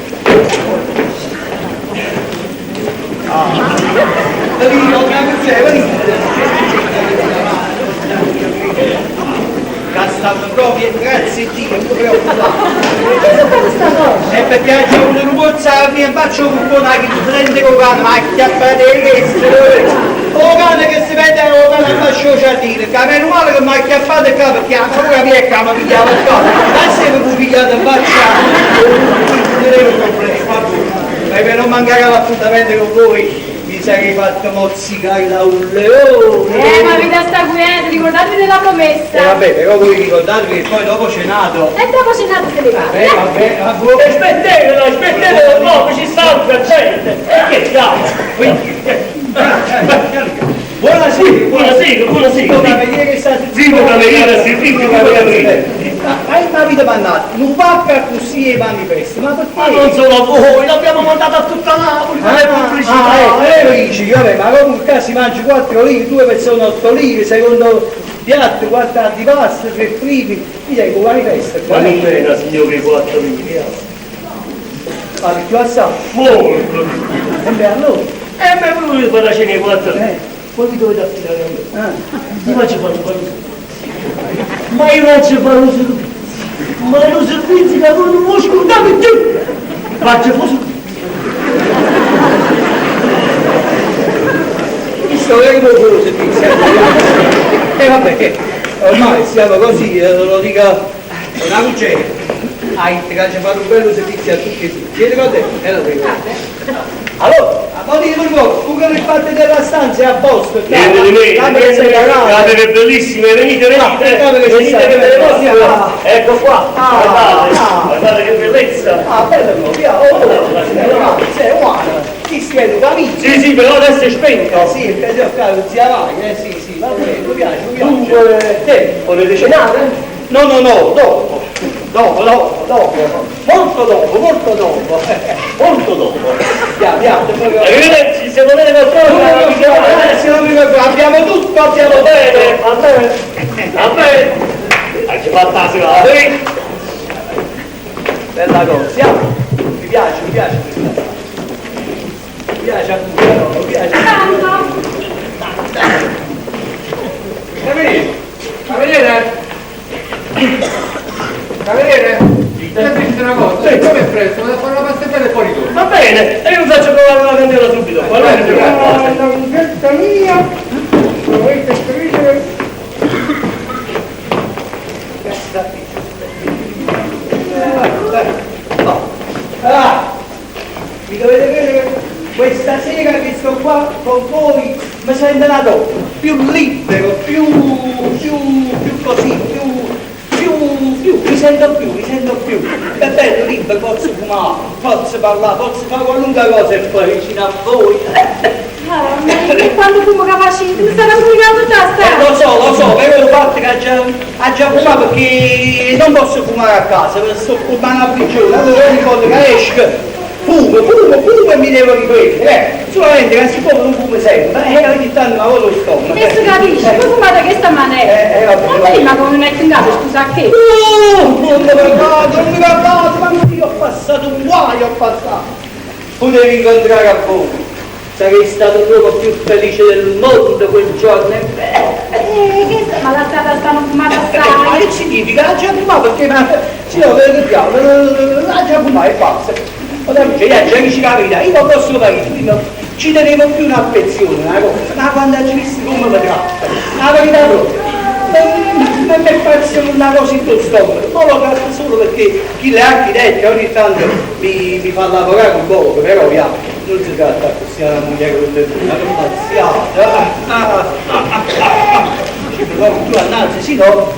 Stanno proprio, grazie Dio, non ti preoccupare. Che sono fatta sta cosa? E perché c'è una rumorza mi faccio un po' che tu prendi con la macchia per o cane che si vede o cane a fasciociatino, che meno male che mi ha acchiappato qua perché la paura mia è che mi pigliava il corpo. Ma se mi pigliate in faccia, non devo problemi. E per non mancare l'appuntamento con voi, mi sarei fatto mozzicare da un leone. Ma vita sta quieta, ricordatevi della promessa. Vabbè, però voi ricordatevi che poi dopo cenato. E dopo c'è nato se ne va. Vabbè, Aspettatelo, no, ci sta altra gente. E che cavolo? Buonasera. Cameriere sta Zitto cameriere, servizio cameriere. Ma avete mandato, non va per così i manifesti, ma perché? Ma non solo a voi, l'abbiamo mandato a tutta Napoli, non è pubblicità. Dici, vabbè, ma comunque si mangi 4 lire, 2 persone 8 lire, secondo piatto, 4 antipasti, 3 primi, mi dai con manifesto. Ma non bene, signore, 4 lire. Ma più assai? Molto. E beh, allora? Ma voi fate la cena 4 lire. Poi vi dovete affidare a me. Io faccio fare un servizio. Ma io faccio fare un servizio. Ma è un servizio che voi non mi scordate più. Faccio fuso. Visto che non lo servizio. E vabbè, che ormai siamo così, lo dico una cucina. Ti piace fare un bello servizio a tutti e tutti. Vieni con te, e lo dico. Allora, ma dite un po', tu che le fate della stanza è a posto, Vieni di me, camere bellissime, venite che ve le mostro. Ecco qua, guardate che bellezza. Bello, sei umano, ti spiego camicia. Sì, però adesso è spento. Sì, il casino qua non si avanti, sì, va bene, mi piace. Dunque, te, volete cenare? No, dopo. Molto dopo. Piano, proprio. Arrivederci, se volete qualcosa, Abbiamo tutto, va bene. Va bene. Anche fantastica, Bella cosa, siamo. Mi piace. Mi piace a tutti, mi piace. Cameriere, mi dite una cosa, come è presto, vado a fare una passeggiata e poi ritorno. Va bene, bene, e io non faccio provare una candela subito. Va bene, La ricetta mia, dovete scrivere. Mi dovete vedere che questa sera che sto qua con voi mi sento una donna, più libero, più così, mi sento più. È bello, libero, posso fumare, posso parlare, posso fare qualunque cosa e poi vicino a voi. E quando fumo capace mi stanno sbrigando testa? Lo so, però il fatto che ha già fumato perché non posso fumare a casa, perché sto fumando a prigione, allora ricordo che esco. Fumo e mi devo riprendere, solamente che si può non fumo sempre, ogni tanto una volta lo stomaco. E si capisce, voi fumate questa maniera. Ma prima come metto in casa, scusa a che? Non mi guardate, ma io ho passato un guaio, ho passato. Potevi incontrare a voi, sarei stato l'uomo più felice del mondo quel giorno. Ma la strada stanno fumando Ma assai. che significa? Ha già fumato perché si lo vediamo, ha già fumato e basta. Ora amici, già che ci capita, io non posso fare ci tenevo più un'affezione, una cosa, ma quando ci visti come mi tratta, la verità proprio, non mi passa una cosa in tuo stomaco, non lo faccio solo perché chi le architette ogni tanto mi fa lavorare un po', però non si tratta così alla moglie con le ci proviamo più annanzi, sì no?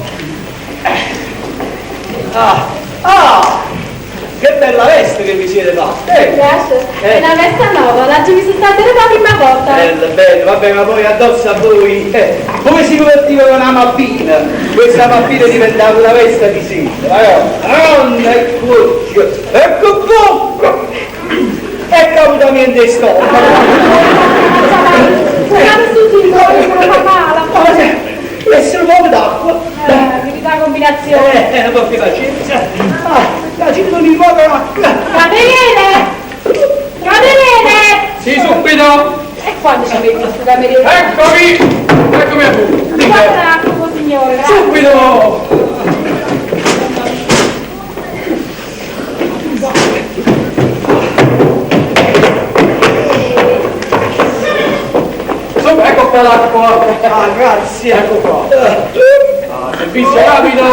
Che bella veste che vi siete fatta! Grazie. È una veste nuova, la ci sono state le prima volta. Bello, vabbè, ma poi addosso a voi, come si convertiva con una mappina? Questa mappina diventava una veste di seta, ecco bocco! E cautamente stomaco! Guardate tutti i giorni come fa male. Essere un uomo d'acqua! Finita combinazione. Un po' più pazienza! La città di nuovo l'acqua! Cadere! Sì, subito! E quando ci metti sto cameriere? Eccomi a voi! Guarda, signore, grazie. Subito! Ecco qua l'acqua! Grazie! Ecco qua! Servizio rapido!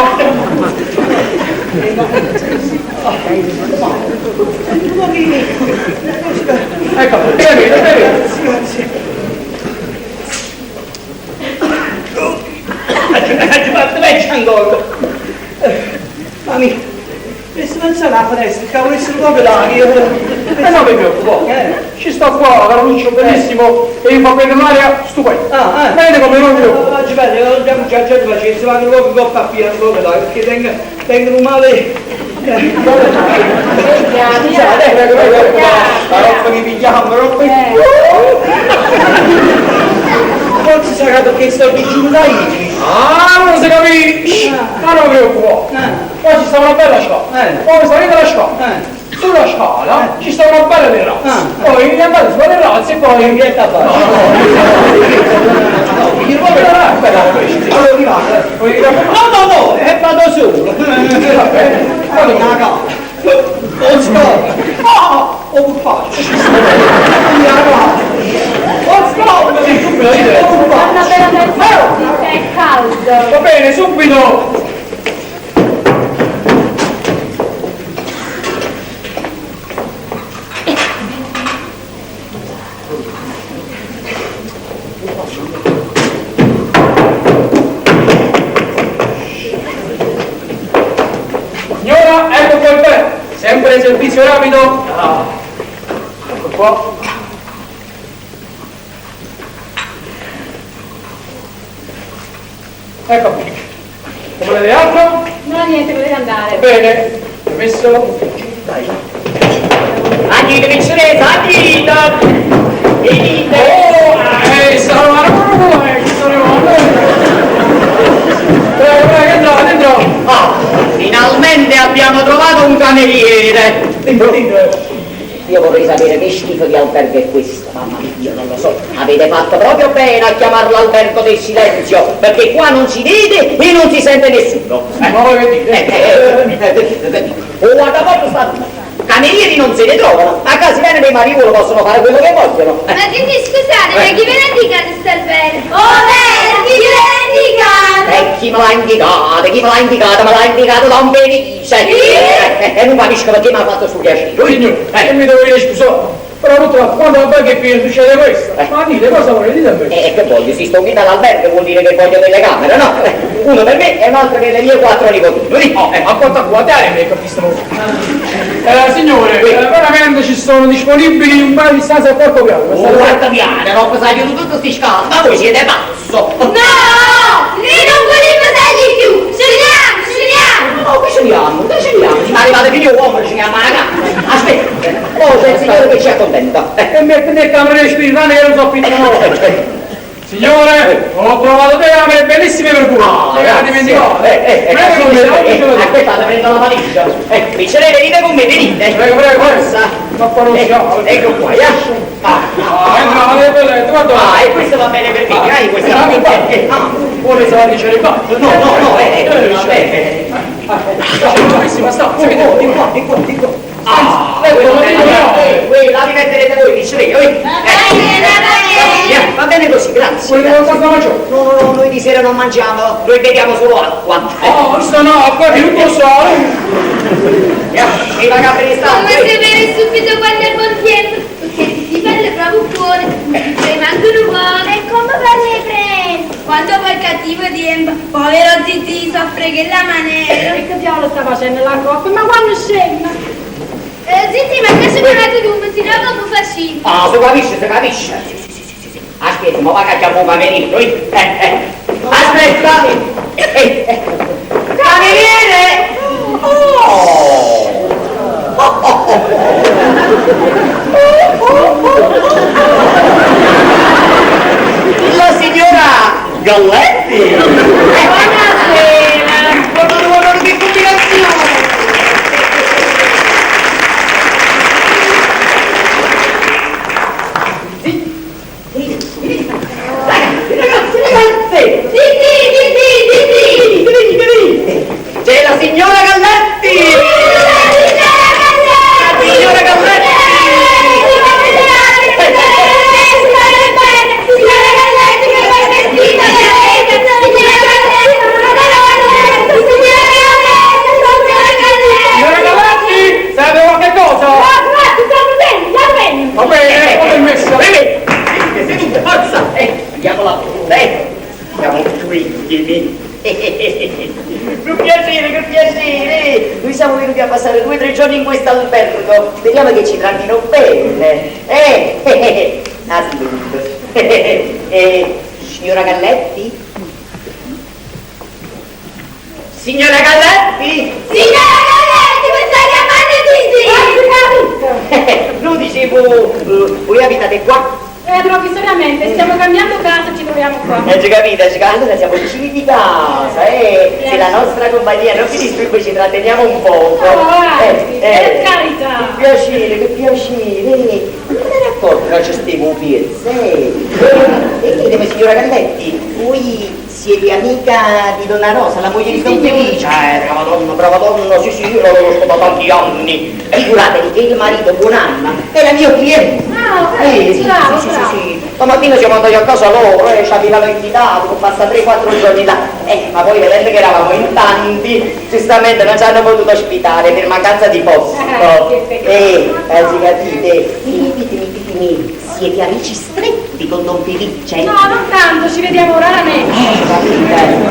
Ecco, bene. Grazie! Ancora! Mami, questo non sarà la finestra, cavolo, questo proprio l'aria! Non vi preoccupate, ci sto qua, Carluccio benissimo e mi fa prendere un'aria stupenda. Vedete come non vi preoccupate. Aspetta, abbiamo già di pazienza, ma proprio un po' pappia, proprio dai, perché tengono male. Scusate, la roba che pigliamo, forse sarà perché sto digiuno da Igi. Non si capisce! Ma non vi preoccupate. Poi ci sta una bella scala. Poi salite la scala. Sulla scala ci sta una bella terrazza. Poi andate sulla terrazza e poi Che sta facendo? No, è vado solo. Poi una casa. Non scorda. O faccio. Non scorda. Guarda veramente, è caldo. va bene, subito! Signora, ecco qua il tè, sempre servizio rapido. Ecco qua. Ecco qui. Come volete altro? No, niente, potete andare. Bene, messo. Dai. Agita, vicinese, agita! Venite! Sono una roba, prego, entrate. Finalmente abbiamo trovato un cameriere! Io vorrei sapere che schifo di albergo è questo, mamma mia, io non lo so. Avete fatto proprio bene a chiamarlo albergo del silenzio, perché qua non si vede e non si sente nessuno. Ma voi che dite? Guarda, proprio sta... Camerieri non se ne trovano, a casa viene dei marivoli possono fare quello che vogliono. Ma quindi scusate, ma chi ve l'ha indicato sta bene? Oh, chi ve l'ha indicato? Chi me l'ha indicato? Chi me l'ha indicato? Me l'ha indicato Don Felice. E non capisco perché mi ha fatto sto piacere. Signore, che mi dovete scusare? Però purtroppo quando va che succede questo? Ma dite, cosa volete dire a me? Che voglio? Si sto unita all'albergo vuol dire che voglio delle camere, no? Uno per me e un altro per le mie 4 nipotini. Ma quanto a guardare mi è capisco. Signore, veramente ci sono disponibili un paio di stanze al quarto piano. Un quarto piano, no? Cosa io tutto sti scalzi? Ma voi siete pazzo! No! Noi non vogliamo dargli più! Scegliamo! No, qui scegliamo, siamo arrivati fino a uomo, ci chiama la camera. Aspetta, oh, c'è il signore che ci accontenta. E mettete il cameriere spirituale che non so più. Signore, ho trovato delle camere bellissime per voi. Aspettate, prendo la valigia. Prigioniere, venite con me, venite. Prego, forza. Ecco qua, e questo va bene per me, dai, questo va bene. Vuole se la dice le cose? No, di qua. Quella vi metterete voi, prigionieri. Va bene così, grazie. No, noi di sera non mangiamo, noi beviamo solo acqua. Questa no, acqua di tutto sole. E la capre di Come se vedi subito quando è buon tempo, perché si parla proprio buone, ci mancano buone. E come parli presto? Quando poi cattivo tempo, povero Titi soffre che la maniera. E che diavolo sta facendo la coppa? Ma quando scende? Zitti, ma che sono nato tu, si no come facciamo? Si capisce. Aspetta, ma va che chiamo un camerino, Aspetta! Cameriere! La signora Galletti! Buonasera! Che combinazione! C'è la signora Galletti! La signora Galletti! Serve qualche cosa? Va bene, come è messa? Sedute, forza! Andiamo la porta, Siamo intimi. Che piacere! Noi siamo venuti a passare 2 o 3 giorni in questo albergo. Speriamo che ci trattino bene. Signora Galletti? Signora Galletti? Signora Galletti, mi stai chiamando Titi? Non dicevo, voi abitate qua? Provvisoriamente, stiamo cambiando casa e ci troviamo qua. Ci capite, allora siamo vicini di casa, se la nostra compagnia non finisce qui ci tratteniamo un poco. Per carità. Che piacere. Non me racconto che c'è stevo piezze. E chiedemi, signora Galletti, voi siete amica di Donna Rosa, la moglie di Don Felice? Brava donna, sì, io la conosco da tanti anni. Figuratevi che il marito buonanima era mio cliente. Sì. Stamattina siamo andati a casa loro, ci avevano invitato, ho passato 3-4 giorni là. Ma poi vedendo che eravamo in tanti, giustamente non ci hanno potuto ospitare per mancanza di posto. Si capite? Ditemi, siete amici stretti con Don Felice? No, non tanto, ci vediamo raramente.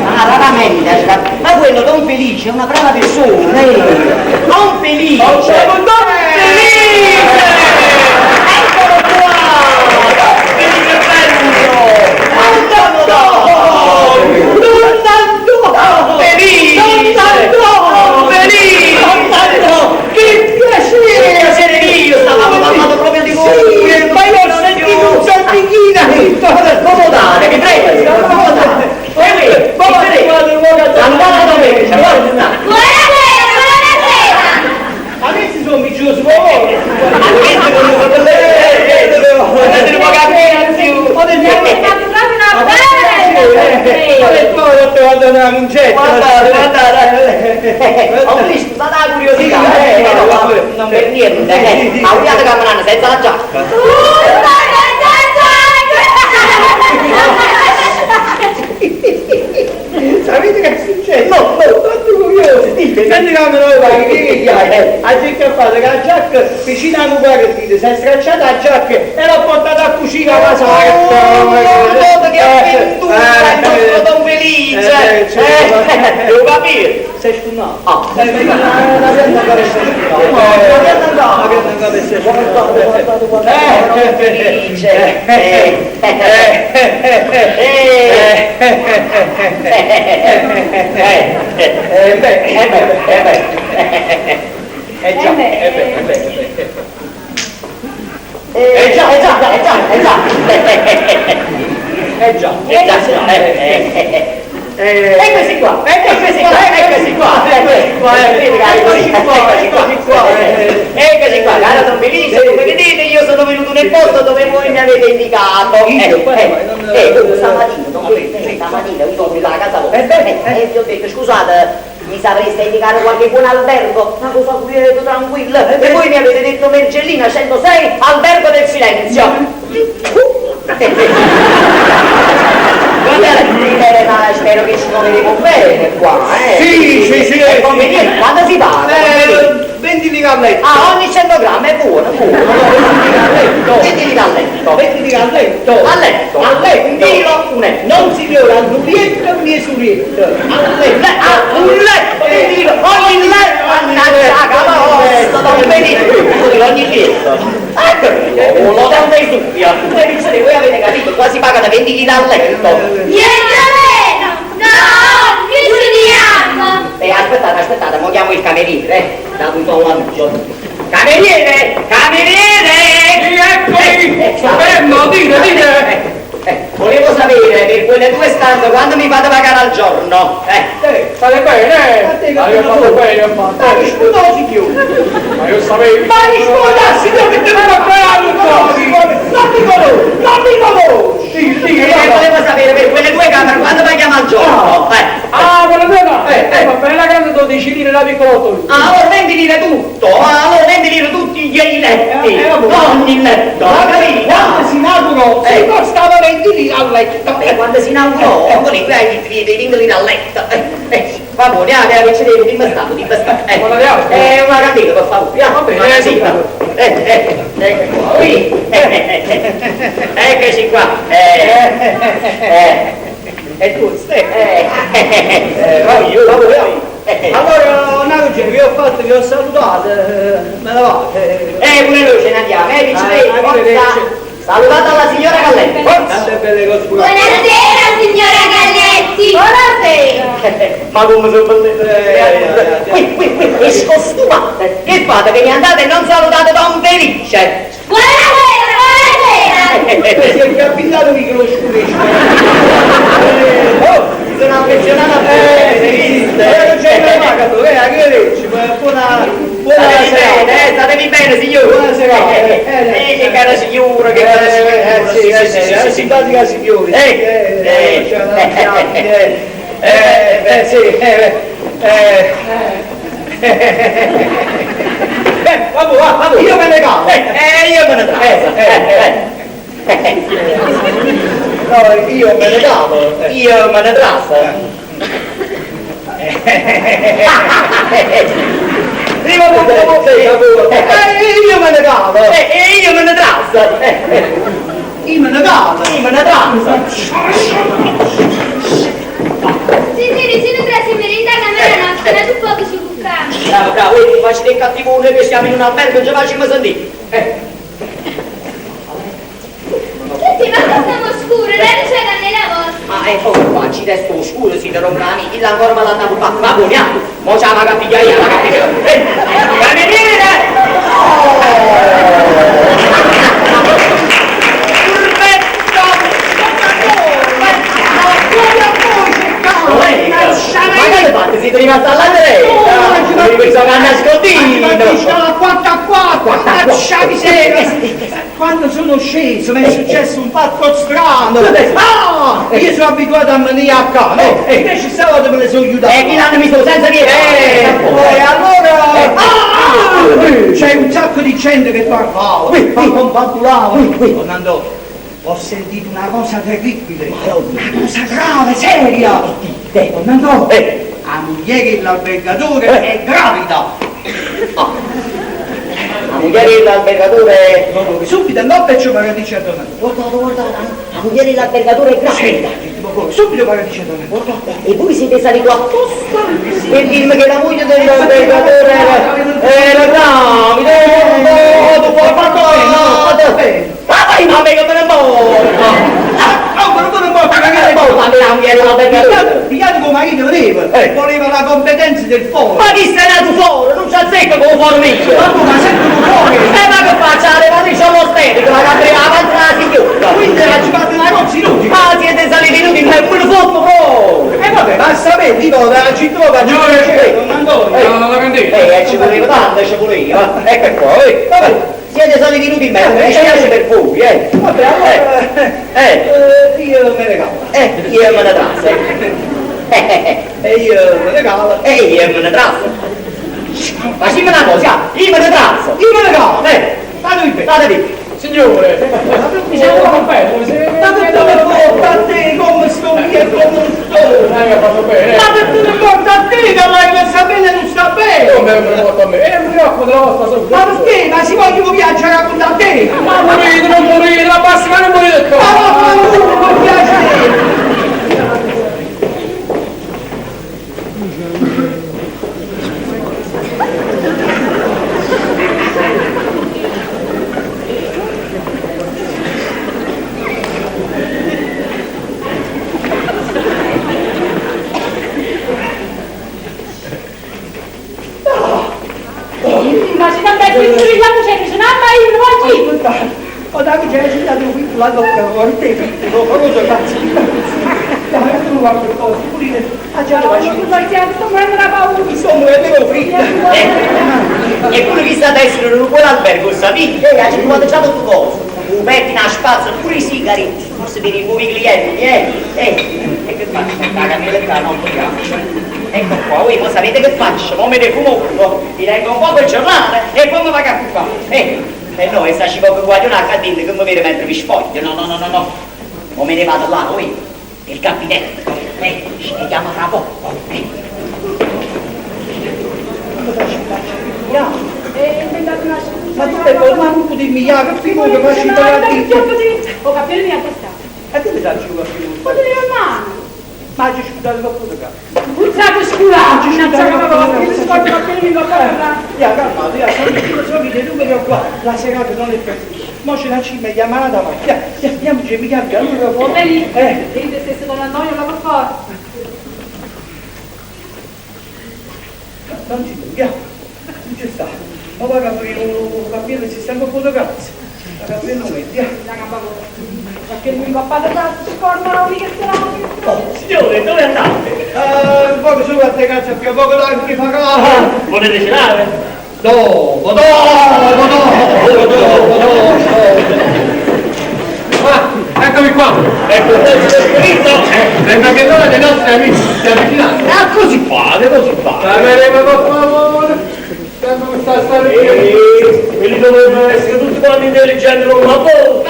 Raramente. Ma quello Don Felice è una brava persona, Don Felice! Don Felice! Eccolo qua! Che piacere mio, stavamo parlando proprio di voi. Ma io ho sentito un saltichina. Scomodate, vi prego, scomodate. Andate a domenica, Buonasera! a me si sono viciosi con voi. A me si sono viciosi con voi. fatto una concetta. Guardate, ho visto, sta la curiosità, non per niente, ma un piatto camerano senza la giacca. Sapete che è successo? No, tanto curioso. Senti come noi vai, che hai? Ha giaccato che la giacca vicino a un guardia, si è stracciata la giacca e l'ho portata a cucina a casa. Che avventura, il nostro Don Felice! Devo capire. Sei sfumato? Ah, La pianta ancora è sfumato. La pianta ancora è sfumato. Don Felice! Eccoci qua, cara Don Felice, come vedete io sono venuto nel posto dove voi mi avete indicato. Stamattina, Don Felice, stamattina io sono alla casa vostra e vi ho detto scusate, mi sapreste indicare qualche buon albergo, una cosa quieto, tranquilla, e voi mi avete detto Mergellina 106, albergo del silenzio. Ma spero che ci troveremo bene qua, Sì. È conveniente, quando si parla? 20 lire a letto. Ah, ogni 100 grammi è buono. 20 lire a letto. 20 lire a letto. A letto. A letto. Un chilo, un letto. Non si viola un lupietto né sulietto. A letto. Un letto, 20 lire. Ogni letto. Mannaggia, cavolo, non venite più. Ogni letto. Ecco, lo tante studia. Voi avete capito, qua si pagano 20 lire a letto. Niente meno! No! Che ci diamo? Aspettate, mo chiamo il cameriere, date un po' l'annuncio. Cameriere! Eccomi! Fermo, dite! Volevo sapere per quelle 2 stanze quando mi fate pagare al giorno. State bene? Ma io ho fatto bene, Ma rispondosi più. Ma io sapevo. Ma rispondassi che te ne non mi conosci. Volevo sapere per quelle 2 camere quando paghiamo al giorno. Ah, quella tua? Va bene, la casa 12 lire, la piccola 8. Ah, allora 20 lire tutto. Allora 20 lire tutti gli letti. Non il letto. Quando si inaugurò, si costava 20 lire a letto. Quando si inaugurò, volete hai dei 20 lire a letto. Va bene, che ci devo di bastato. Una candela, per favore. Va bene, qui. Eccoci qua. E tu stai? Allora, una cosa vi ho fatto, vi ho salutato, me la vate. Pure noi ce ne andiamo, forza. Salutate alla signora Galletti, forza. Buonasera, signora Galletti! Buonasera! Ma come sono partite? Qui, scostumate. Che fate? Che mi andate e non salutate Don Felice? Buonasera! Si è capitato di conoscere. Mi sono affezionato a te. Non c'è mai magato, che leggi? Buona sera. Statevi bene, signore. Buonasera. Che cara signora, che cara signora. Sì, simpatica signora. Vabbè, io me ne cavo. Io me ne trasso. No, io me ne cavo. Io me ne trasso. Prima io me ne cavo. Io me ne trasso. Io me ne cavo. Io me ne trasso. Signori, se ne trasse merenda a camera nostra, ma tu poco ci buccare. Bravo, ti faccio dei cattivoni che siamo in un albergo e ci facciamo sentire. Senti, ma qua stiamo scuro, lei non c'è candela vostra. Ecco qua, ci resto oscuro, si rompe la amica, ancora me l'hanno rubato. Ma buoniamo, mo c'è la cappigliaia, la cappigliaia. Cameriere! Ma che fate? Siete rimasti alla lei? Non mi pensavo a nascondino! Quattro a quattro! Lascia miseria! Quando sono sceso mi è successo un fatto strano! Ah! Io sono abituato a venire a casa, invece stavolta me ne sono aiutato! Chi l'hanno messo senza dire? E allora... C'è un sacco di gente che parlava, confabulava. Fernando, ho sentito una cosa terribile, una cosa grave, seria. Fernando, la moglie dell'albergatore è gravida. La moglie dell'albergatore... Subito andò e ci mi dice a Donando. Guarda, la moglie dell'albergatore è gravida. Subito mi dice a Donando. E voi siete saliti apposta per dirmi che la moglie dell'albergatore era gravida. Ma vai, ma che me ne Pigliate come marito voleva la competenza del foro. Ma chi sei nato fuori? Non c'è zecca come formica! Ma sento fuori! Ma che faccia la levatrice all'ostetrico, la capriva avanti la signora! Quindi ci fate una cosa inutile! Ma siete saliti inutili, ma è pure fuoco fuori! E vabbè, ma sapete, dico, da ci trova, ci non andò! la candela! Ci voleva tanto, ci voleva! Ecco qua, vabbè! Siete saliti inutili, ma mi dispiace per voi, Vabbè, allora... io me ne cavo! Io me ne trasso, E io me ne cavo! io me ne trasso! Ma sì, me una cosa, io me ne trasso! Io me ne cavo! State qui! State lì! Signore, mi siamo competo, Ma tu dove porta a te come sto io e come non sto? hai fatto bene. Ma che tu mi porta a te che lei per sapere non sta bene? Come me lo porto a me? È un preoccupo della vostra salute. Ma perché? Ma si vogliono viaggiare con da te? Ma morite, non morite, la prossima non morite qua. Ma non piace! Ma si sta per il lato c'è, se no mai non oggi. Ho dato già citato qui la docca, con te, lo famoso cazzo. Dai, tu guarda il coso, pulire. Ah già, lo faccio. Sto morendo la paura. Insomma, è vero fritta. Eppure chi sta adesso in un buon albergo, sapete? Ci trovate già tutto coso. Un pettine a spazio, pure i sigari. Forse per i nuovi clienti, E che faccio? La candela di là, non togliamo. Ecco qua, voi ma sapete che faccio? Mo me ne fumo uno, mi leggo un po' il giornale e poi mi va a qua. E noi staci poco guaglio una cadente che mi vede mentre vi spoglio. No. Mo me ne vado là, voi. Il capitano. Ci chiama tra poco. Ma tu hai parlato di migliaia, che prima che faccio i Ho capito mia testa. E te mi dai giù a più? Ma devi mano. Ma ci scusate dopo da casa. Buzzate scurato, non so come va, mi scordo ma che mi va bene. Calmate, sono i numeri qua, la serata non è per te. Mo ce la cima, chiamala davanti. Andiamoci, mi cambia, allora fuori. Vedi? Vedi te stesso Don Antonio, la per forza. Non ci dobbiamo, non ci sta. Ma va a capire un capire se stiamo fotocazzo. A capire il nome, Perché lui va a fare scorda che se la Signore, dove andate? un po' su a te cazzo, più poco anche farà. Volete cenare? Dopo. Eccomi qua. Ecco, Sembra che l'ora dei nostri amici si avvicinano. così fate. Per favore. Sembra che sta Quelli dovrebbero essere tutti quanti intelligenti come una volta.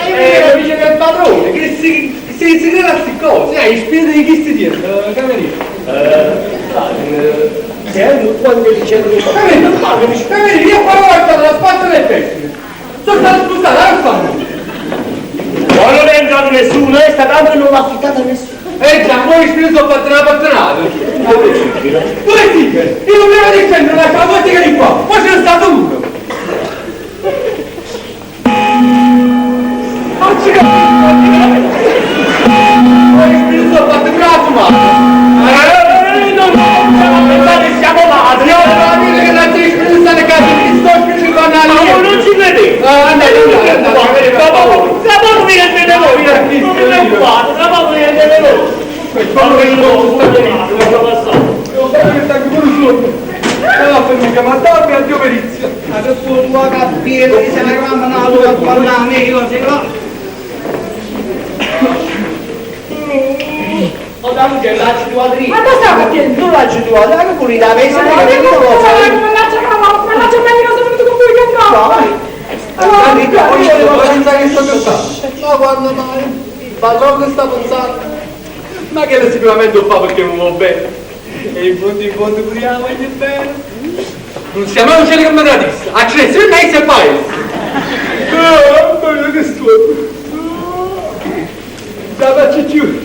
dice che è il padrone, che si crede a queste cose. I spiriti di chi si dietro, camerino. Se è un po' intelligente come una volta. Camerino, io qua ho guardato la spazio del pessimo. Sono stato scusato, che fanno? Ma non è entrato nessuno, è stato e non l'ha affittato a nessuno. Già, voi spiriti sono patronati. Dove siete? Io non mi ero dicendo una cosa di qua, poi c'è stato uno. Voi spiriti sono patronati, Siamo ladri! io devo dire che la tua spiriti stanno a casa di sto spiriti con la Ma voi non ci credete! andate, Tra poco vi rendete voi! Non vi preoccupate, tra poco vi rendete voi! quello che non sta bene. Lascia passare! Io sta che pure su. Piero di Sanagramma, no, a parlare, io se no. O da luce l'hai tu a dritto. Ma cosa sta facendo? Non l'hai tu a dritto, pure da me, se ne Ma che non lo sai. la c'è meglio cosa venuto con voi che no? Senza che sto pensando. Ma quando mai? Ma cosa sta pensando? Ma che sicuramente lo fa perché non va bene. E in fondo pure la voglio bene. Non siamo un cielo come la disse. Accesso il mese e poi. Ma che sto. La faccio più.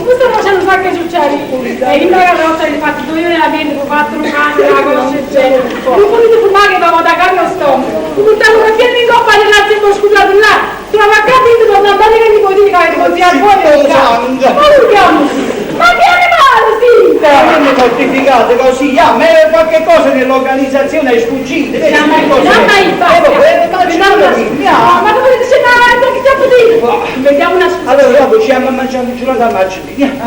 Questo facendo un sacco di succedi. E io la carrozza li fatti 2 ore nella mente, ho fatto un cane, la conosce il genere. Non potete fumare che va da carne o stomaco. Mi portavo una fiamma in coppa di latte e poi scusato là. Trova a capito, torna a bene che mi puoi dire che avete così a fuori. Ma urliamo. Ma che animale, sì! Non mortificate così, a me qualche cosa nell'organizzazione è sfuggita. Ma dove dice no, che stiamo dicendo? Vediamo una scusa. Allora dopo ci andiamo a mangiare un giorno da margine.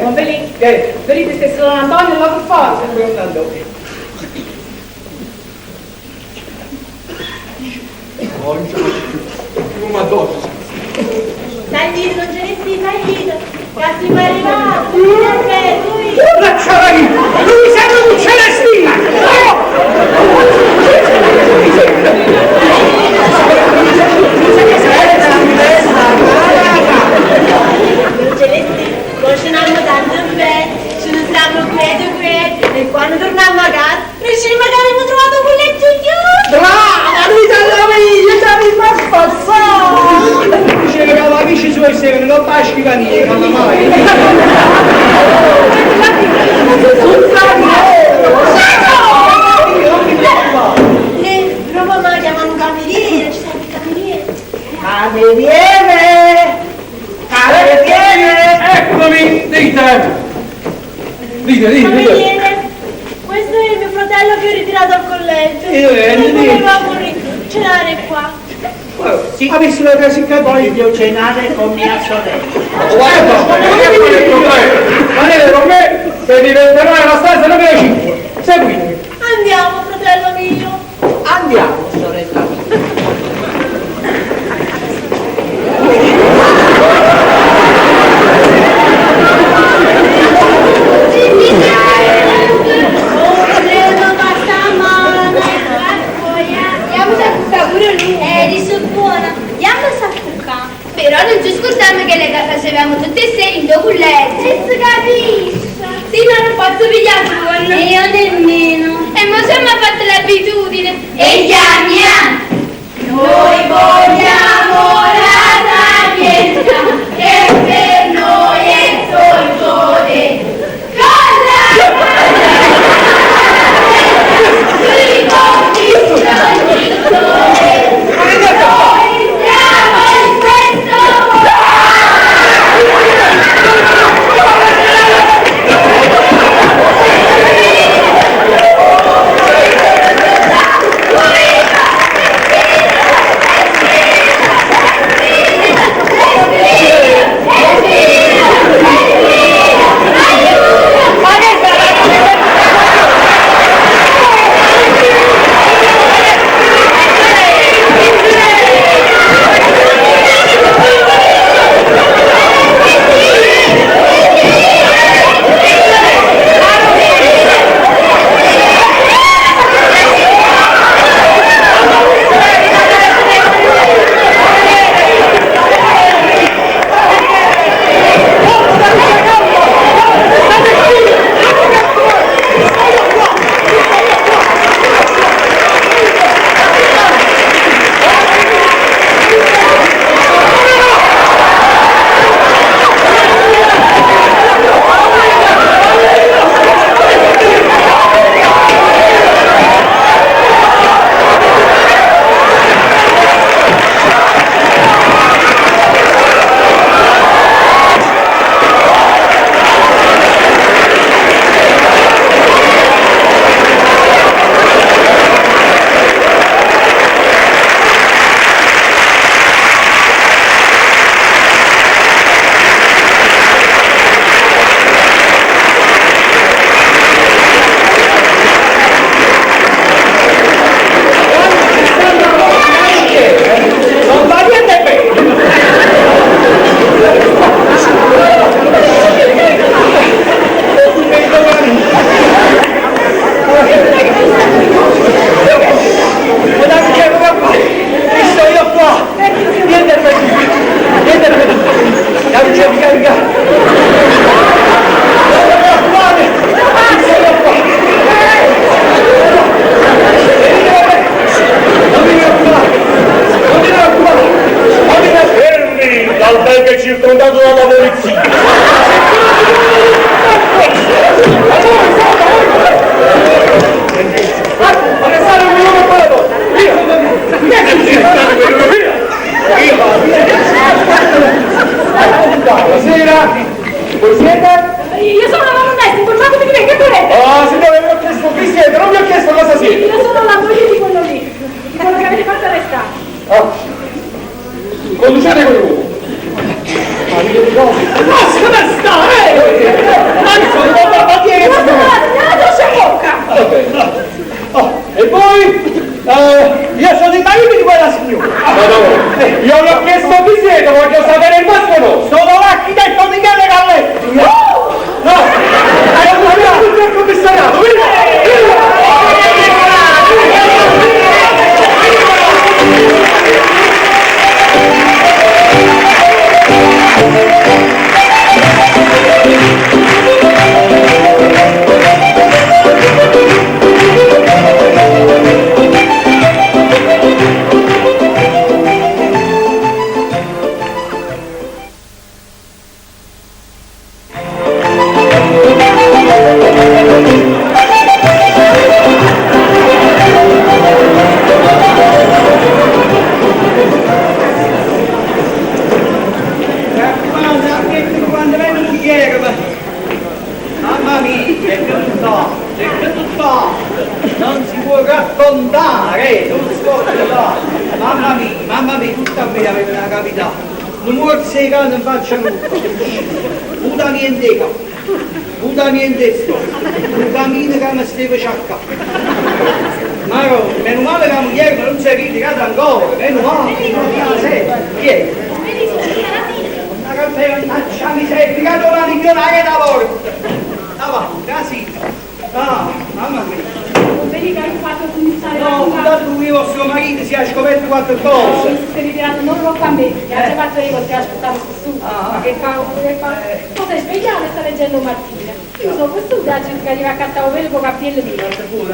Ma venite che sono Antonio e lo per forza. Madonna. Taglito, non ce ne stai, taglito. Cazzo mi è arrivato. Lui. Lui sembra un celestino! Non ce ne stai. Conosciamo tanto bene. Ce ne stiamo qui. E quando torniamo a casa, noi magari abbiamo trovato un letto chiuso. Brava! Lui sa la vita, dice che la amici suoi se non fa schifanie, non mai. Però mamma chiamano un cameriere, ci sta il cameriere. Viene! Eccomi, dite. Cameriere, questo è mio fratello che ho ritirato al collegio. Noi volevamo cenare qua. Sì, ha visto la casa in Voglio cenare con mia sorella. Guarda, venite con me, se diventerai la stanza numero 5. Seguitemi. Andiamo, fratello mio. Andiamo, sorella mia. Però non ci scordiamo che le facevamo tutte e 6 in doculetto. E si capisce. Sì, ma non posso pigliare con. E io nemmeno. E mo siamo fatto l'abitudine. E gli anni. Noi vogliamo la taglietta che per noi è solcone. circondato dalla polizia. Arrestare un uomo quello! Via! Buonasera! Voi siete? Io sono la nonnetta, informatevi di me, che volete? Ah, signore, vi ho chiesto chi siete, non vi ho chiesto cosa siete. Io sono la moglie di quello lì, di quello che avete fatto arrestare. Ah, conducete con lui. Ma mi dico, Posso restare? Ma chi è che e voi? io sono il marito di quella signora. Io vi ho chiesto chi siete, voglio sapere il vostro nome. Sono l'architetto Michele Galletti. No! Abbiamo tutto il commissariato, Mamma mia, è tutto, non si può raccontare, non si può raccontare. Mamma mia, tutta a me aveva una capità. Non vuol segare, non faccia nulla. Puta niente sto, un cammino che mi stava sciacca. Ma meno male che la moglie non si è ritirata ancora, meno male, chi è? Una campagna, mi sei piegato la migliorare da porta. Ah, casino. Ah, mamma mia. Vedi che hai fatto cominciare la No, fuga? dato che vostro marito si è scoperto qualche No, cosa. mi si è ritirato non troppo a me, che ha già fatto io perché aspettavo su. Ah. Che fa? Tu sei svegliato e sta leggendo Martina. Io sono quest'uda a cercare di raccattare quello con capelli mio.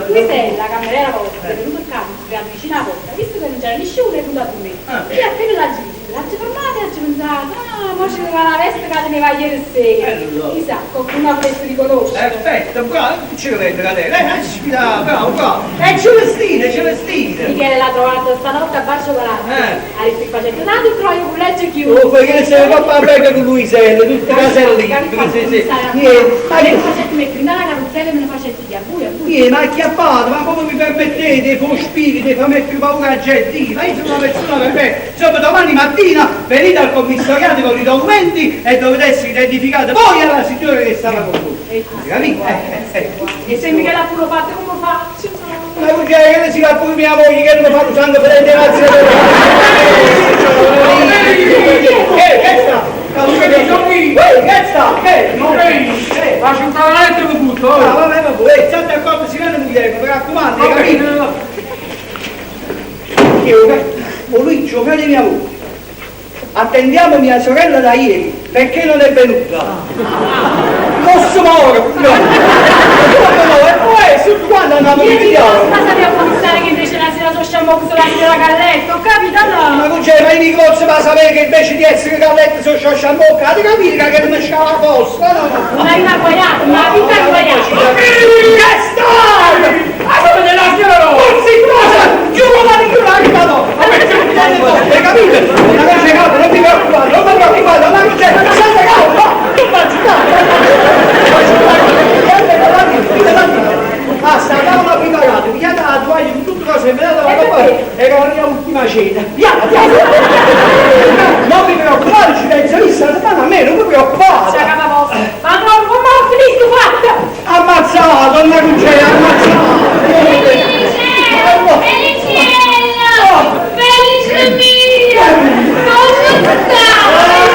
Qui sei la cameriera vostra, è venuto il capo, si è vicino alla porta, visto che non c'era nessuno è venuto a me. Io appena l'ha fermata e ha pensato, ma ci va la veste che teneva ieri sera. Chissà, qualcuno avresti riconosciuto. Perfetto, bravo, ci credo da te. Bravo. C'è vestire. Michele l'ha trovato stanotte a Bar Cioccolato. Ha detto facendo tanto il troio con legge chiuso. Oh, perché se ne va a bere con Luisella, tutte caselle. Ma che facetti mettere in la carrozzella e me ne facetti via, buia. Ma acchiappato, ma come mi permettete, voi spiriti, fa me più paura a gente? Ma io sono una persona per me. Insomma, domani mattina venite al commissariato con i documenti e dovete essere identificate voi e la signora che stava con voi. Capito? E se Michele ha pure fatto, come faccio? Ma che si va pure mia moglie che non fa un sangue per le razze che sta? Che sta? Faccio un cavalletto con tutto. Vabbè, state d'accordo, si vede moglie, mi raccomando, hai capito? Io, Luigi, frate mia moglie, attendiamo mia sorella da ieri, perché non è venuta? Posso muovere? E poi, su quando andiamo Io in ti vediamo? posso passare a pensare che invece la sera sono sciammo con la signora Galletto, ho capito? No. Ma non c'è, ma i negozi va a sapere che invece di essere gallette sono sciasciambocca, ti capire che non mi scava la posta, no? Non hai mai guagliato, ma la vita è guagliata. Che stai? Ma come te la signora? Forse in cosa? Chiudo la richiuda, no? Ma perché non ti hai capito? Una cosa calma, non ti preoccupare, ma non c'è, senza calma, non faccio basta, andiamo a preparare, pigliate la toaglia con tutte cose, me la lavate e con la mia ultima cena. Piano! Non mi preoccupate, ci penso io, settimana a me, non mi preoccupate. C'è capa vostra. Ma no, come ho finito fatta? Ammazzato, non c'è, ammazzato. Felicello! Felice mio! Come stai?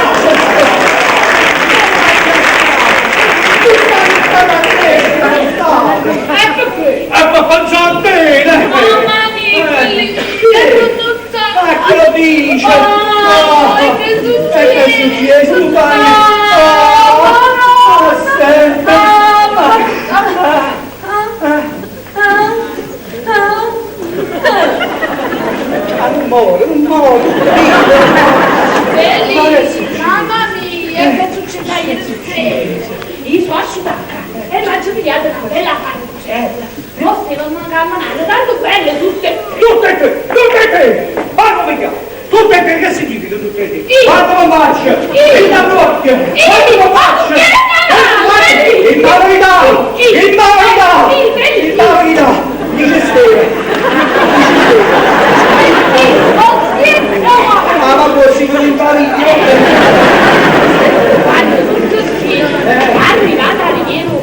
Quando lo faccio? Invalida! Dice Steve. Ma così con invalidi. Arrivata all'Iero,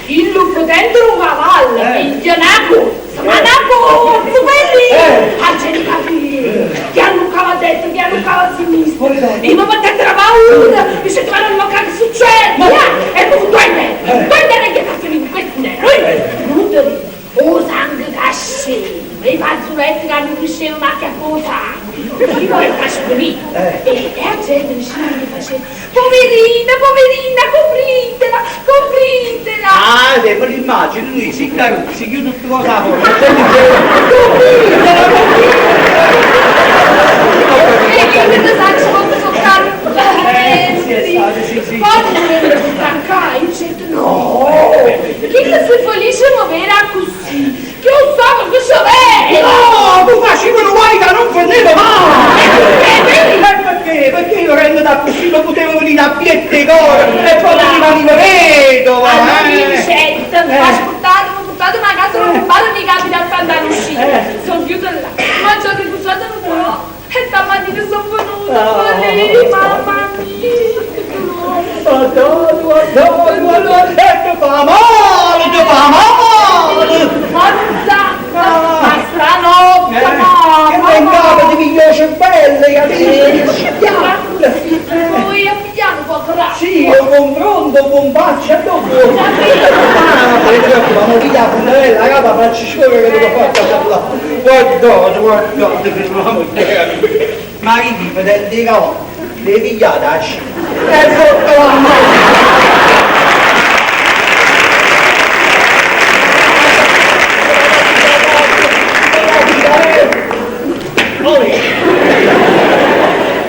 il lupo dentro un cavallo, il gianaco, Manaco, belli! Angelica che hanno detto, che hanno a sinistra. E non potete paura, mi si trovano a che succede. E tu, duende che cazzo di queste, non ti o sangue casci, i fazzoletti che hanno cresciuto ma che cosa? Io ho fatto lì e la gente vicino mi faceva poverina, copritela. Ah, sempre l'immagine, lui si chiude tutte cose a fuori. E che mi faccio molto toccare. Sì. Quando volevo staccare, io certo no. Chi che si felice muovere così? Che non so che so è! No, tu facevano guai che non prendeva mai! Perché io rendo da così non potevo venire a piette core e poi veniva vedova! Allora mi sento, ascoltate ma casa non rubato mi capita a andare uscire. Sono chiusa là, ma ci ho ricusato un po'. E stamattina sono venuta, mamma mia! Madonna, ti fa male! Ma strano, Che vengava di migliore belle, capito? Poi a pigliare un po' coraggio. Sì, io confronto, buon bacio, a dopo. Ma via, la capa faccio scuola che devo fare. Guardate, che non ma chi ti fai del cavolo? Le pigliate a sci. E sotto la mano.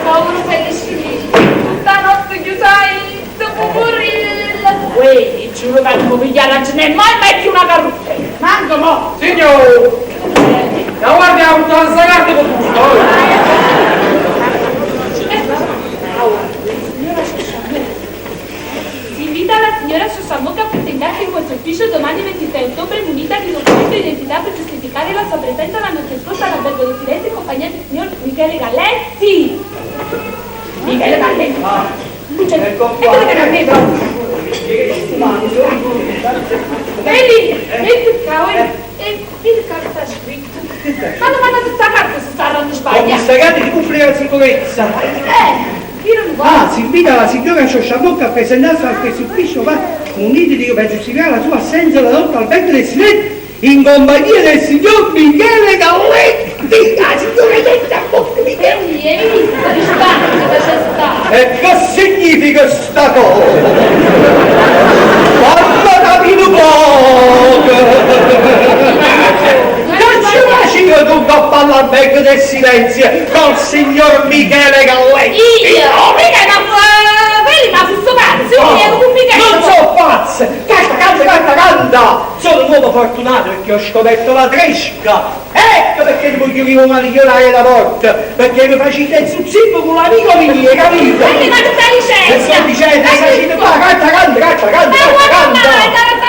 Povero Pellicini, tutta notte chiusa dopo morire. Uè, giuro che non mi pigliare la genere, mai metti una carrozza. Manco mo. Signore! La guardiamo tutta la sagata con tutto! Si invita la signora Sciosciamocca a presentarsi in questo ufficio domani 26 ottobre munita di documento di identità per giustificare la sua presenza la notte scorsa all'albergo di Firenze in compagnia del signor Michele Galletti. Michele Galletti. Ecco che non vedo. Vedi che sta scritto. Ma non manda questa carta se sta andando in Con Spagna. questa carta di pubblica sicurezza. Io non voglio. Ah, si invita la signora Sciosciamocca a presentarsi a questo ufficio muniti per giustificare la sua assenza la notte al becco del silenzio in compagnia del signor Michele Galletti. La signora Sciosciamocca Michele. Hai visto di Spagna dove c'è stato? E che significa sta cosa? Quando capito poco! Non ci faccio tu a parlare al becco del silenzio col signor Michele Galletti! Io? Vedi, ma fu sto pazzo, io ero con Michele! Non so pazzo! Canta! Sono un uomo fortunato perché ho scoperto la tresca! Ecco perché ti voglio rivolare la porta! Perché mi facete il zuzzino con l'amico mio, capito? Vedi, ma tu stai E sto dicendo? dicendo, facete qua, canta! Ma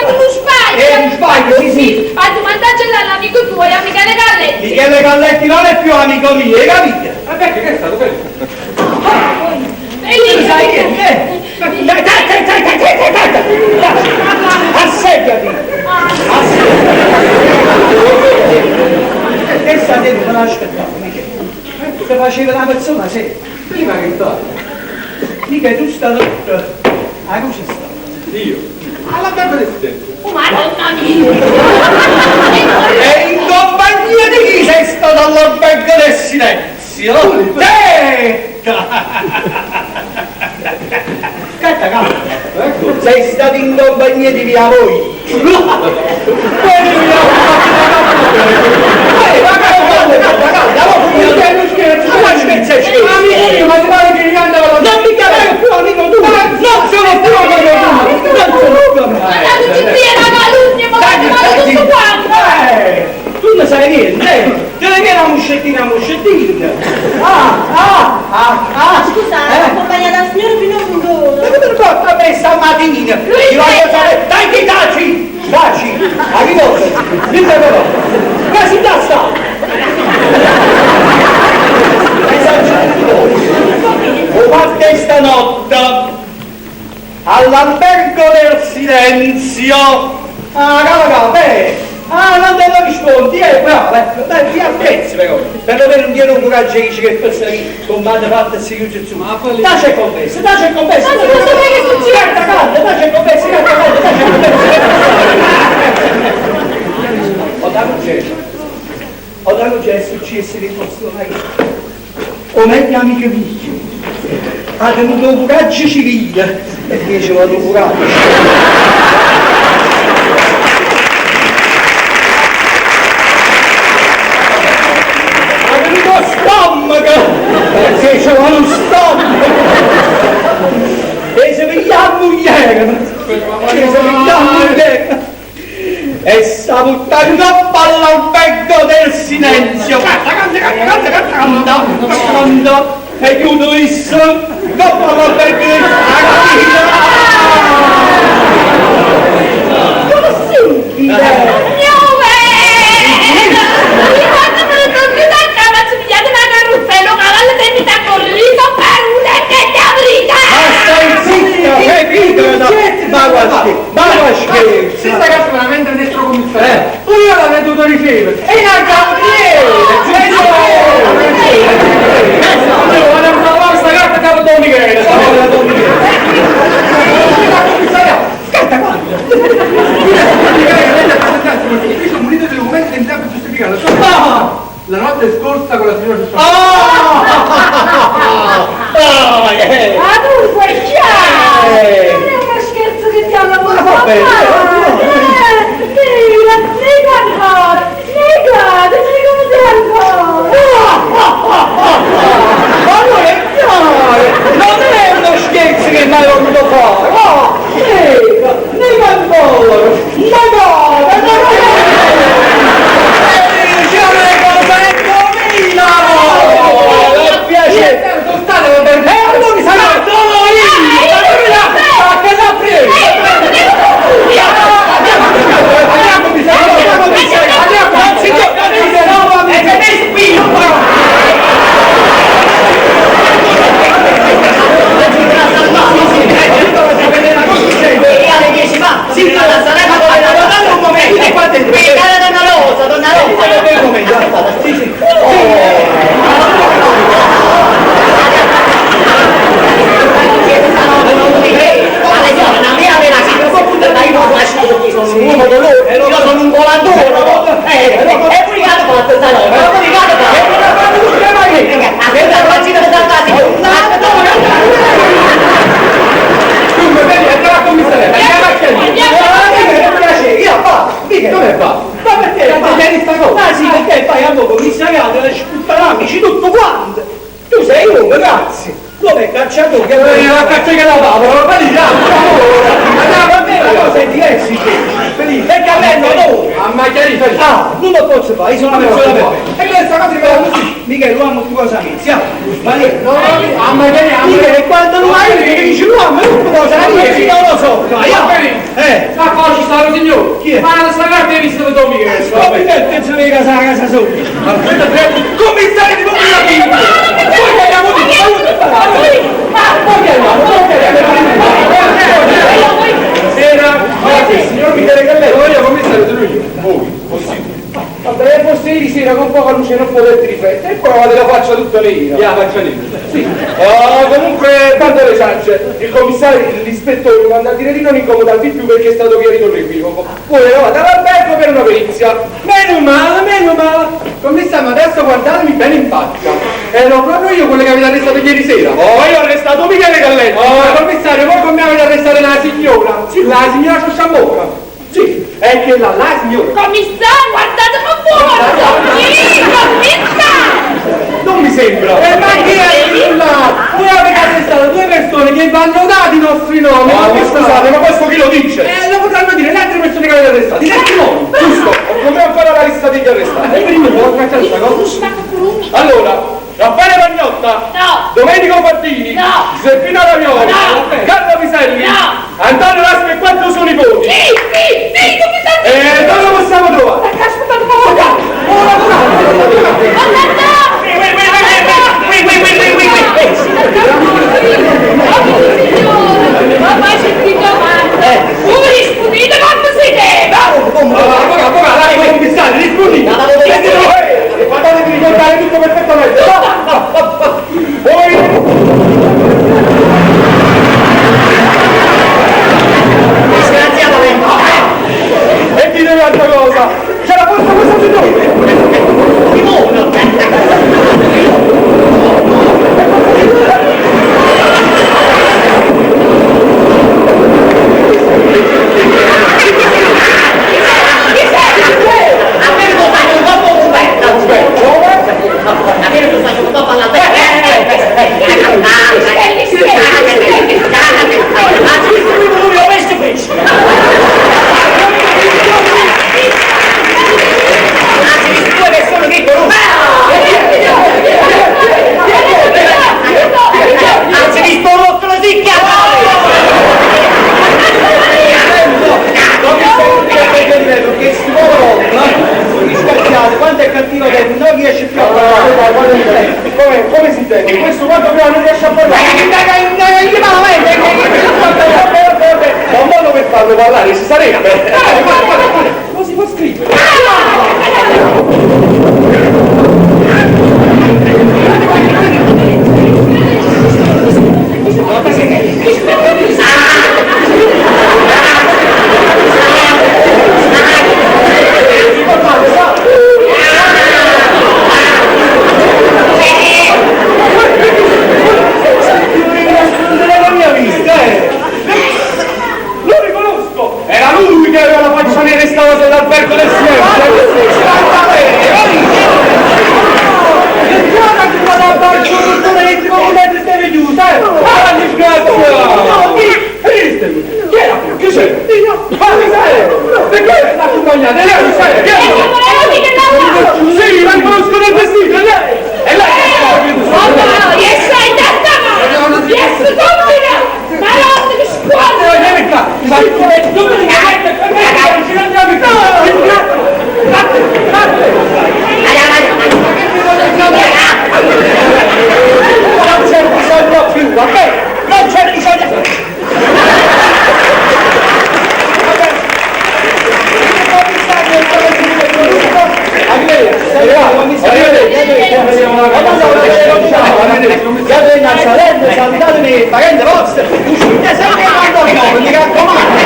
non sbagli! Non sbaglio, sì. Ma tu mandaggi all'amico tuo, a Michele Galletti! Michele Galletti non è più amico mio, capite? Ma perché che è stato quello? Sai che? Assediati! Che sta dentro la aspettavo, Michele? Se faceva una persona seria. Prima che sta? Mica tu sta tutto. Ah, come sta? Io? Alla barba del silenzio. Oh, madonna mia! E in compagnia di chi sei stato all'albergo del silenzio? Canta! Ecco. Sei stato in compagnia di via voi! Non mi chiamare più amico tu! Non sono più amico tu! Non sono più amico tu! Ma tutti qui è una calunnia, ma guarda tutto quanto! Tu ne sai niente, te ne viene una muscettina! Ah! stamattina. Ti voglio sapere, dai, taci, a riposo, dimmi però, che si sta? Ho fatto stanotte all'albergo del silenzio. Cava, non te lo rispondi, bravo, dai, ti apprezzi però. Perlomeno non dire un coraggio che dice che pensa che con mano fatta e si chiude su. Dacci il compenso. Dacci il compenso, Ho dato gesto, ci essere in posto mai. O meglio amiche mie, ha tenuto un coraggio civile e invece vado un coraggio. Perché c'è uno stomaco e se vediamo ieri e sta buttando all'albergo del silenzio canta e chiudo isso dopo all'albergo del silenzio. Ma scherzi! Questa ragazza veramente è il nostro commissario. Poi io l'avrei dovuto ricevere. E in vado a provare questa carta capo Don Michele. Scatta quanto? Io sono munito dei documenti in tempo giustificato. La notte scorsa con la signora Dunque, ciao! Non è uno scherzo che ti hanno portato! Negate, non è uno scherzo che mi hai voluto fare! Nega ancora! Non lo posso fare, io sono una persona per me. E questa cosa mi fa così. Michele, l'uomo tu cosa inizia? Michele, quando lo hai mi dici l'uomo, tu cosa inizia? Non lo so. Ma poi ci sta lo signore. Chi è? Ma la carta hai visto Don Michele? Come te penso che casa sotto? Commissario di comunicazione! Poi andiamo di signor Michele Galletto, io commissario sono io. Voi, possibile. Vabbè, forse ieri sera con poca luce non potete riflettere e poi avete la faccia tutta nera. La faccia nera? Sì. Comunque, tanto le ciance, il commissario, l'ispettore mi manda a dire di non incomodarvi più perché è stato chiarito l'equivoco. Voi eravate all'albergo per una perizia. Meno male. Commissario, ma adesso guardatemi bene in faccia. Ero proprio io quello che avete arrestato ieri sera. Io ho arrestato Michele Galletto. Commissario, voi come avete arrestato la signora? Sì, la signora Ciosciambocca. Sì, è che la signora. Commissario, guardate con voi! Sì, commissario! Non mi sembra. Ma chi è là? Voi avete arrestato due persone che vanno dati i nostri nomi. Scusate, ma questo chi lo dice? Lo potranno dire le altre persone che avete arrestato. I nostri nomi. Giusto, come ancora la lista degli arrestati. Prima devo cacciare questa cosa. Allora, Raffaele Pagnotta. No. Domenico Fantini, No. Giuseppina Ravioli, No. Carlo Piselli, No. Antonio Lasco e quattro suoi nipoti. Sì, non mi sta Dove lo possiamo trovare? Aspetta, un po'. Ma sentito male. Rispondete quando si deve. Avvocato, dai, commissari, rispondi. Guardate di ricordare tutto perfettamente. E dite un'altra cosa, c'era forse questo signore? Quanto è cattivo che non riesce più a parlare. Come si intende? Questo quando però non riesce a parlare. Ma un modo per farlo parlare si sarebbe. Come si può scrivere? Lo riconosco! Era lui che aveva la faccia nera e stava sull'albergo del Perché l'accompagnate? Sì, la conosco nel vestito, è lei! È lei! Non c'è bisogno più, va bene? Non c'è bisogno più! Salutatemi, parente vostro, uscite sempre quando vi mi raccomando.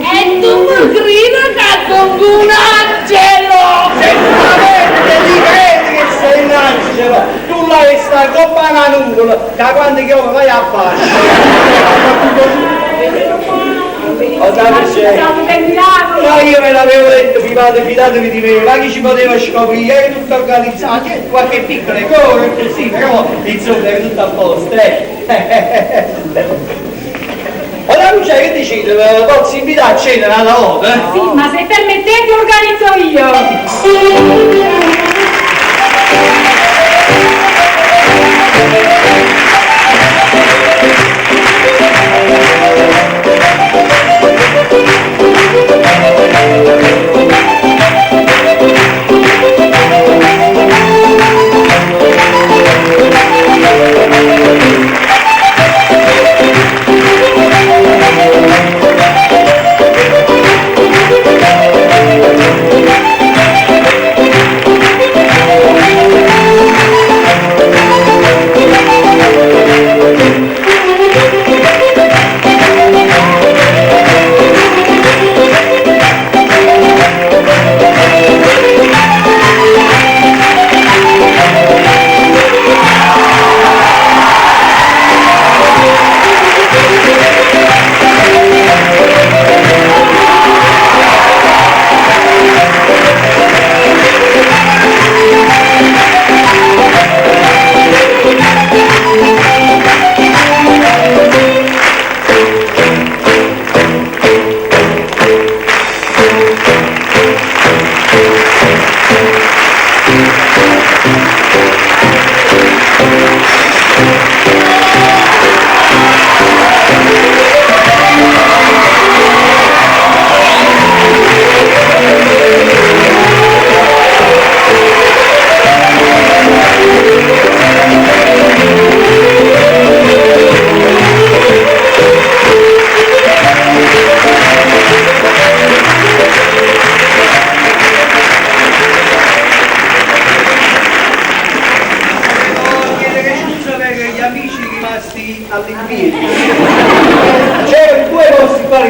E tu mi grida che sono un angelo! Sicuramente ti credi che sei un angelo, tu l'hai sta coppa una nuvola, da quando che io vai a fascia. Ma io ve l'avevo detto, fidatevi di me, ma chi ci poteva scoprire, è tutto organizzato, c'è qualche piccole cose così, però insomma è tutto a posto, Ora Lucia che decide, posso invitare a cena una volta? Sì, ma se permettete organizzo io.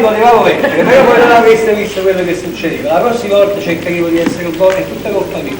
magari potevamo mettere, però poi non avreste visto quello che succedeva. La prossima volta cercheremo di essere buoni, è tutta colpa mia.